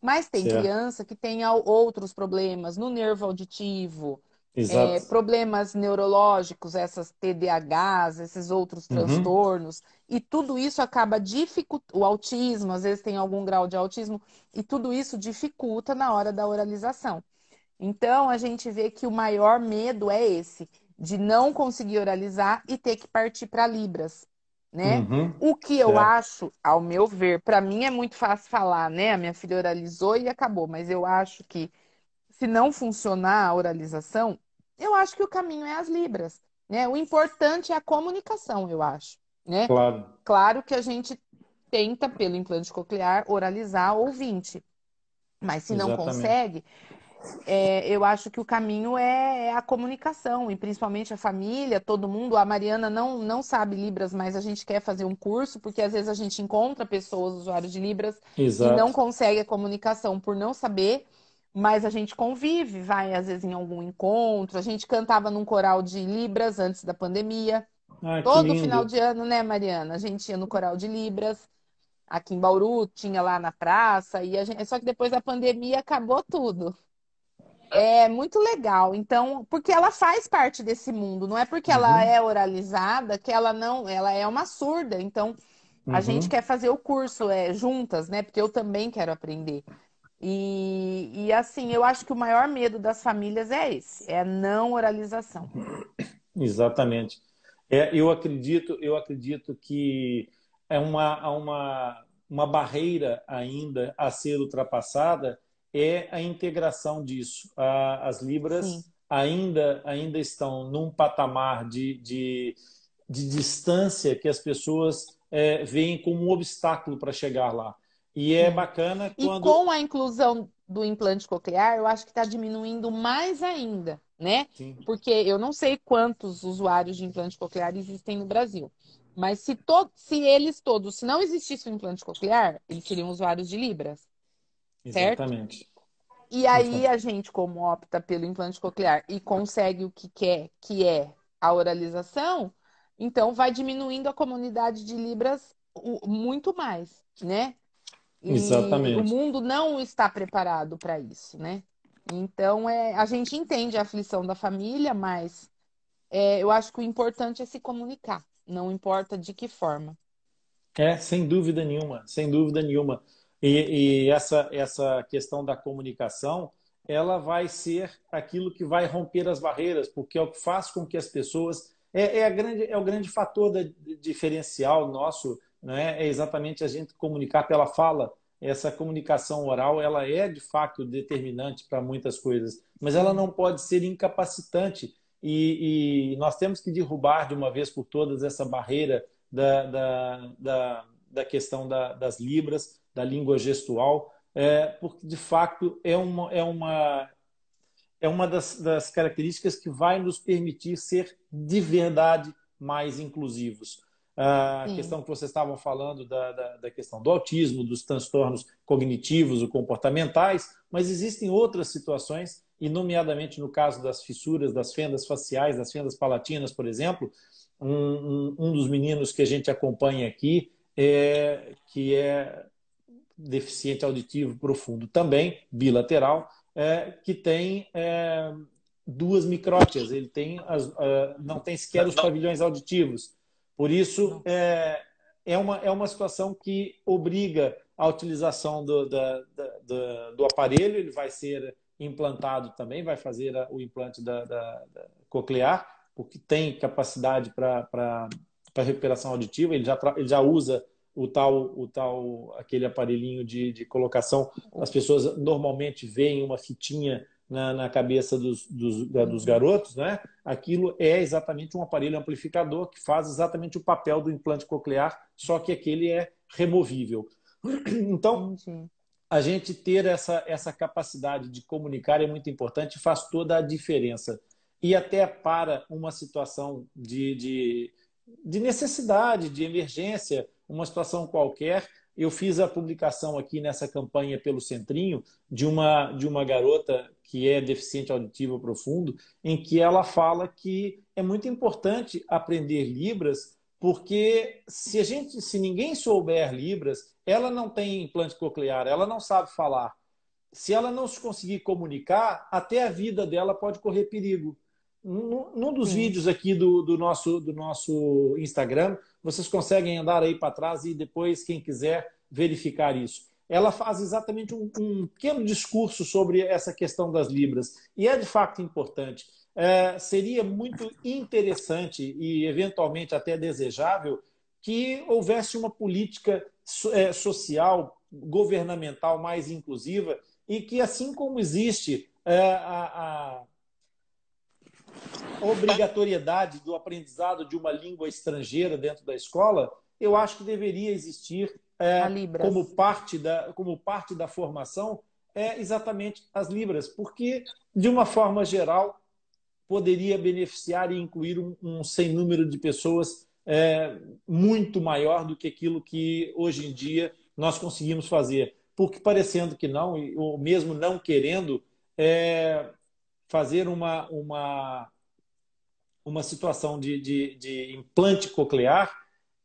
Mas tem Certo. criança que tem outros problemas no nervo auditivo, Exato. problemas neurológicos, essas TDAHs, esses outros Uhum. transtornos, e tudo isso acaba dificultando. O autismo, às vezes tem algum grau de autismo, e tudo isso dificulta na hora da oralização. Então, a gente vê que o maior medo é esse, de não conseguir oralizar e ter que partir para Libras, né? Uhum. O que eu Certo. acho, ao meu ver, para mim é muito fácil falar, né? A minha filha oralizou e acabou, mas eu acho que se não funcionar a oralização, eu acho que o caminho é as Libras. né? O importante é a comunicação, eu acho, né? Claro, Claro que a gente tenta, pelo implante coclear, oralizar o ouvinte, mas se não exatamente. consegue, eu acho que o caminho é a comunicação, e principalmente a família, todo mundo. A Mariana não sabe Libras, mas a gente quer fazer um curso, porque às vezes a gente encontra pessoas, usuários de Libras, e não Exato. consegue a comunicação por não saber, mas a gente convive, vai às vezes em algum encontro. A gente cantava num coral de Libras antes da pandemia. Ah, que Todo final lindo. de ano, né, Mariana? A gente ia no coral de Libras. Aqui em Bauru, tinha lá na praça, e só que depois da pandemia acabou tudo. É muito legal. Então, porque ela faz parte desse mundo, não é porque ela Uhum, é oralizada que ela não, ela é uma surda. Então, a gente uhum. quer fazer o curso juntas, né? Porque eu também quero aprender. E assim, eu acho que o maior medo das famílias é esse, é a não oralização. Exatamente. Eu acredito que é uma barreira ainda a ser ultrapassada é a integração disso. As Sim, Libras ainda estão num patamar de distância que as pessoas veem como um obstáculo para chegar lá. E é sim. bacana E quando. com a inclusão do implante coclear, eu acho que está diminuindo mais ainda, né? Sim, Porque eu não sei quantos usuários de implante coclear existem no Brasil. Mas se eles todos, se não existisse o implante coclear, eles seriam usuários de Libras, certo? exatamente. E aí a gente, como opta pelo implante coclear e consegue o que quer, que é a oralização, então vai diminuindo a comunidade de Libras muito mais, né? E o Exatamente. mundo não está preparado para isso, né? Então, a gente entende a aflição da família, mas eu acho que o importante é se comunicar, não importa de que forma. Sem dúvida nenhuma, sem dúvida nenhuma. E essa questão da comunicação, ela vai ser aquilo que vai romper as barreiras, porque é o que faz com que as pessoas. É o grande fator diferencial nosso, né? É exatamente a gente comunicar pela fala. Essa comunicação oral, ela é de fato determinante para muitas coisas, mas ela Sim, não pode ser incapacitante. E nós temos que derrubar de uma vez por todas essa barreira da questão das libras, da língua gestual, porque de fato é uma das características que vai nos permitir ser de verdade mais inclusivos. A sim, questão que vocês estavam falando da questão do autismo, dos transtornos cognitivos ou comportamentais, mas existem outras situações, e nomeadamente no caso das fissuras, das fendas faciais, das fendas palatinas, por exemplo, um dos meninos que a gente acompanha aqui, que é deficiente auditivo profundo também, bilateral, que tem duas micrótias, ele tem não tem sequer os pavilhões auditivos. Por isso, nossa, é uma situação que obriga a utilização do aparelho, ele vai ser implantado também, vai fazer o implante da coclear, porque tem capacidade para recuperação auditiva, ele já usa aquele aparelhinho de colocação. As pessoas normalmente veem uma fitinha na cabeça dos uhum, garotos, né? Aquilo é exatamente um aparelho amplificador que faz exatamente o papel do implante coclear, só que aquele é removível. Então, entendi. a gente ter essa capacidade de comunicar é muito importante e faz toda a diferença. E até para uma situação de necessidade, de emergência, uma situação qualquer, eu fiz a publicação aqui nessa campanha pelo Centrinho de uma garota que é deficiente auditivo profundo, em que ela fala que é muito importante aprender Libras, porque se ninguém souber Libras, ela não tem implante coclear, ela não sabe falar. Se ela não se conseguir comunicar, até a vida dela pode correr perigo. Num dos Sim, vídeos aqui do nosso Instagram, vocês conseguem andar aí para trás e depois, quem quiser, verificar isso. Ela faz exatamente um pequeno discurso sobre essa questão das Libras. E é de fato importante. Seria muito interessante e, eventualmente, até desejável que houvesse uma política social, governamental mais inclusiva e que, assim como existe obrigatoriedade do aprendizado de uma língua estrangeira dentro da escola, eu acho que deveria existir A Libras. como parte da formação exatamente as Libras, porque, de uma forma geral, poderia beneficiar e incluir um sem número de pessoas muito maior do que aquilo que hoje em dia nós conseguimos fazer. Porque, parecendo que não, ou mesmo não querendo, fazer uma situação de implante coclear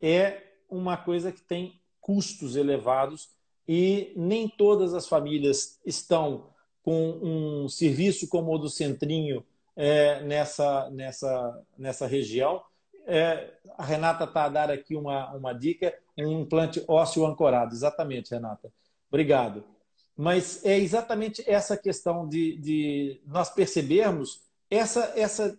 é uma coisa que tem custos elevados e nem todas as famílias estão com um serviço como o do Centrinho nessa região. A Renata está a dar aqui uma dica, um implante ósseo ancorado. Exatamente, Renata. Obrigado. Mas é exatamente essa questão de nós percebermos essa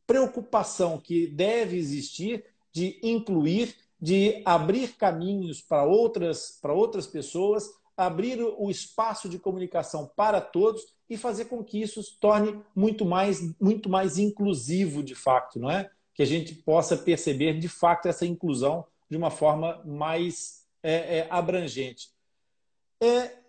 preocupação que deve existir de incluir, de abrir caminhos para outras pessoas, abrir o espaço de comunicação para todos e fazer com que isso se torne muito mais inclusivo, de fato, não é? Que a gente possa perceber, de fato, essa inclusão de uma forma mais abrangente.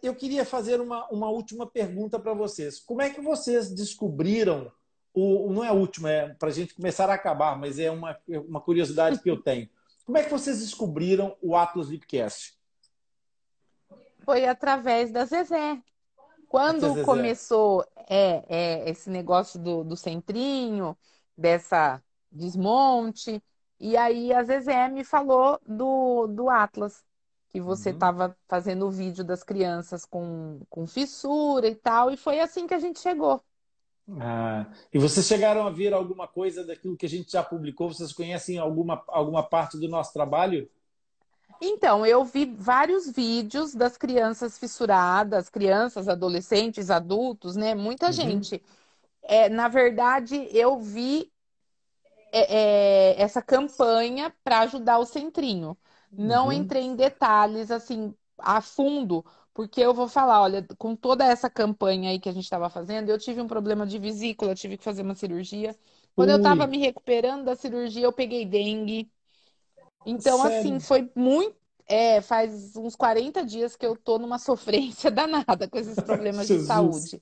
Eu queria fazer uma última pergunta para vocês. Como é que vocês descobriram, não é a última, para a gente começar a acabar, mas é uma curiosidade que eu tenho. Como é que vocês descobriram o Atlas Lipcast? Foi através da Zezé. Quando começou esse negócio do centrinho, dessa desmonte, e aí a Zezé me falou do Atlas, que você estava fazendo o vídeo das crianças com fissura e tal, e foi assim que a gente chegou. E vocês chegaram a ver alguma coisa daquilo que a gente já publicou? Vocês conhecem alguma parte do nosso trabalho? Então, eu vi vários vídeos das crianças fissuradas, crianças, adolescentes, adultos, né? Muita gente. Na verdade, eu vi essa campanha para ajudar o Centrinho. Não entrei em detalhes, assim, a fundo, porque eu vou falar, olha, com toda essa campanha aí que a gente estava fazendo, eu tive um problema de vesícula, eu tive que fazer uma cirurgia. Quando eu estava me recuperando da cirurgia, eu peguei dengue. Então, Sério? assim, foi muito. Faz uns 40 dias que eu tô numa sofrência danada com esses problemas de Jesus. saúde.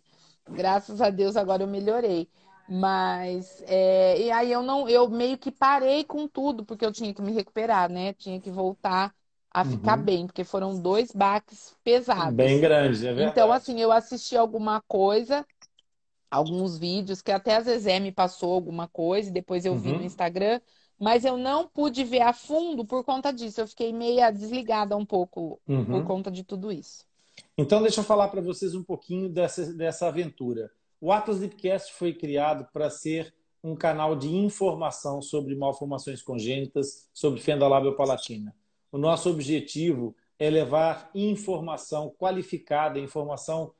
Graças a Deus agora eu melhorei. Mas e aí eu meio que parei com tudo, porque eu tinha que me recuperar, né? Tinha que voltar a ficar bem, porque foram 2 baques Bem pesados. grande, é Então, verdade. assim, eu assisti alguma coisa, alguns vídeos, que até a Zezé me passou alguma coisa, e depois eu vi no Instagram, mas eu não pude ver a fundo por conta disso. Eu fiquei meia desligada um pouco por conta de tudo isso. Então, deixa eu falar para vocês um pouquinho dessa aventura. O Atlas Lipcast foi criado para ser um canal de informação sobre malformações congênitas, sobre fenda lábio-palatina. O nosso objetivo é levar informação qualificada, informação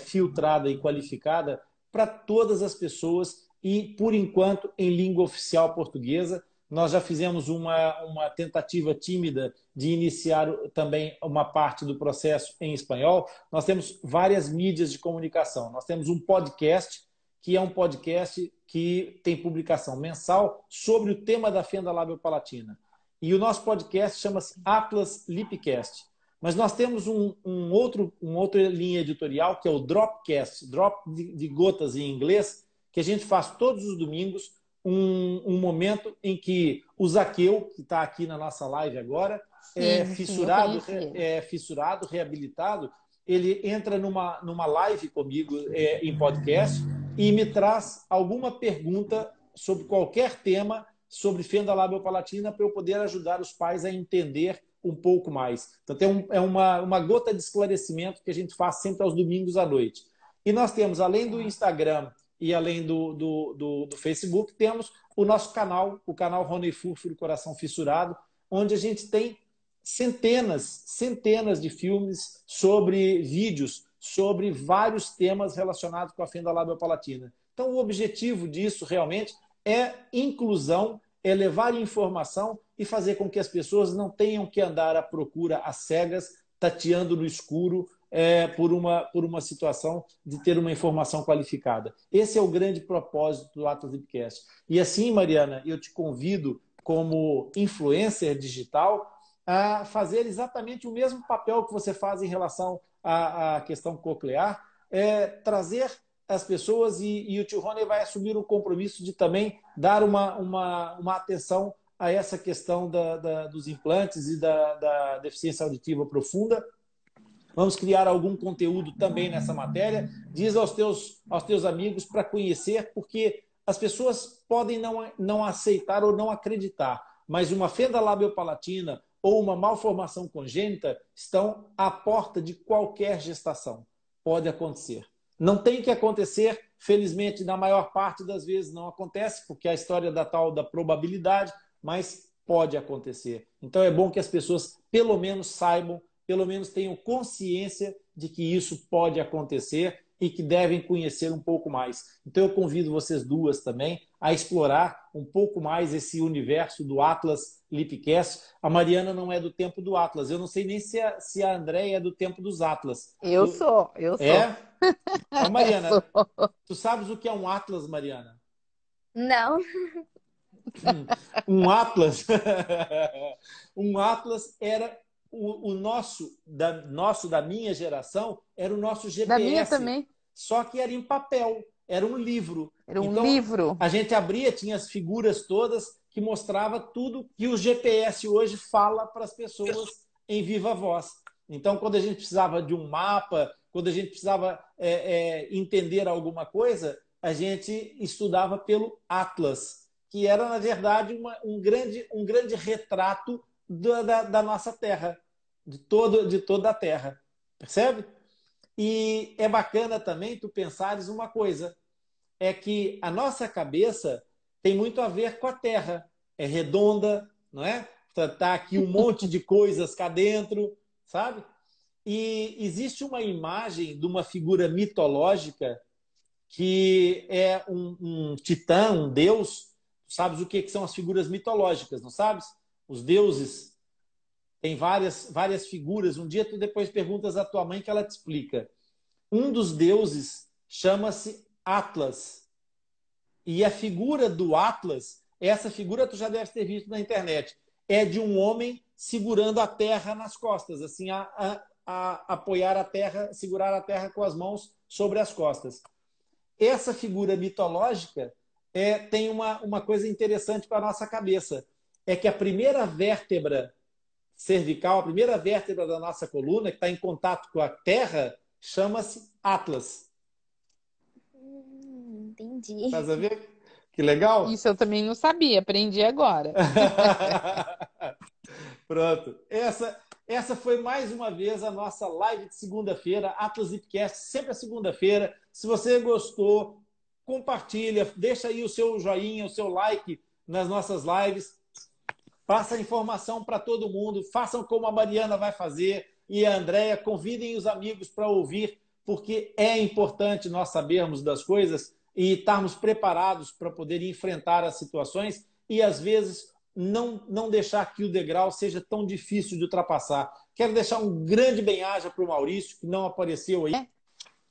filtrada e qualificada para todas as pessoas e, por enquanto, em língua oficial portuguesa. Nós já fizemos uma tentativa tímida de iniciar também uma parte do processo em espanhol. Nós temos várias mídias de comunicação. Nós temos um podcast, que é um podcast que tem publicação mensal sobre o tema da fenda lábio-palatina. E o nosso podcast chama-se Atlas Lipcast. Mas nós temos outra linha editorial, que é o Dropcast, drop de gotas em inglês, que a gente faz todos os domingos, um momento em que o Zaqueu, que está aqui na nossa live agora, fissurado, reabilitado, ele entra numa live comigo em podcast e me traz alguma pergunta sobre qualquer tema sobre fenda lábio-palatina para eu poder ajudar os pais a entender um pouco mais. Então, é uma gota de esclarecimento que a gente faz sempre aos domingos à noite. E nós temos, além do Instagram e além do Facebook, temos o nosso canal, o canal Rony Furfuro Coração Fissurado, onde a gente tem centenas de filmes sobre vídeos, sobre vários temas relacionados com a fenda lábio-palatina. Então, o objetivo disso realmente é inclusão, é levar informação e fazer com que as pessoas não tenham que andar à procura às cegas, tateando no escuro, por uma situação de ter uma informação qualificada. Esse é o grande propósito do Atlas Lipcast. E assim, Mariana, eu te convido, como influencer digital, a fazer exatamente o mesmo papel que você faz em relação à questão coclear, trazer as pessoas, e o tio Rony vai assumir o compromisso de também dar uma atenção a essa questão dos implantes e da deficiência auditiva profunda. Vamos criar algum conteúdo também nessa matéria. Diz aos teus amigos para conhecer, porque as pessoas podem não aceitar ou não acreditar, mas uma fenda labiopalatina ou uma malformação congênita estão à porta de qualquer gestação. Pode acontecer. Não tem que acontecer, felizmente, na maior parte das vezes não acontece, porque é a história da tal da probabilidade, mas pode acontecer. Então é bom que as pessoas pelo menos saibam, pelo menos tenham consciência de que isso pode acontecer e que devem conhecer um pouco mais. Então eu convido vocês duas também a explorar um pouco mais esse universo do Atlas Lipcast. A Mariana não é do tempo do Atlas. Eu não sei nem se a Andréia é do tempo dos Atlas. Eu sou. É? Ó, Mariana, Sou. tu sabes o que é um Atlas, Mariana? Não. Um Atlas, um Atlas era o nosso, da minha geração, era o nosso Da minha GPS, também. só que era em papel, era um livro. Era um Então, livro. a gente abria, tinha as figuras todas que mostrava tudo que o GPS hoje fala para as pessoas em viva voz. Então, quando a gente precisava de um mapa, quando a gente precisava entender alguma coisa, a gente estudava pelo Atlas, que era, na verdade, um grande retrato da nossa Terra, de toda a Terra. Percebe? E é bacana também tu pensares uma coisa, é que a nossa cabeça tem muito a ver com a Terra. É redonda, não é? Tá aqui um monte de coisas cá dentro, sabe? E existe uma imagem de uma figura mitológica que é um titã, um deus. Tu sabes o que são as figuras mitológicas, não sabes? Os deuses têm várias figuras. Um dia tu depois perguntas à tua mãe que ela te explica. Um dos deuses chama-se Atlas. E a figura do Atlas, essa figura tu já deve ter visto na internet, é de um homem segurando a terra nas costas, assim, a apoiar a terra, segurar a terra com as mãos sobre as costas. Essa figura mitológica tem uma coisa interessante para a nossa cabeça. É que a primeira vértebra cervical, a primeira vértebra da nossa coluna, que está em contato com a terra, chama-se Atlas. Entendi. Estás a ver? Que legal? Isso eu também não sabia, aprendi agora. Pronto. Essa foi mais uma vez a nossa live de segunda-feira, Atlas Lipcast, sempre a segunda-feira. Se você gostou, compartilha, deixa aí o seu joinha, o seu like nas nossas lives. Passa a informação para todo mundo, façam como a Mariana vai fazer e a Andréia, convidem os amigos para ouvir, porque é importante nós sabermos das coisas e estarmos preparados para poder enfrentar as situações e, às vezes, não deixar que o degrau seja tão difícil de ultrapassar. Quero deixar um grande bem-aja para o Maurício, que não apareceu aí.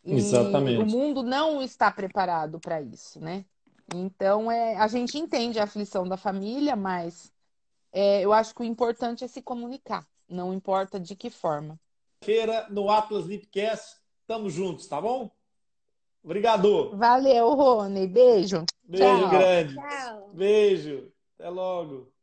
E Exatamente. o mundo não está preparado para isso, né? Então, a gente entende a aflição da família, mas eu acho que o importante é se comunicar, não importa de que forma. Feira no Atlas Lipcast, estamos juntos, tá bom? Obrigado. Valeu, Rony. Beijo. Beijo Tchau. grande. Tchau. Beijo. Até logo.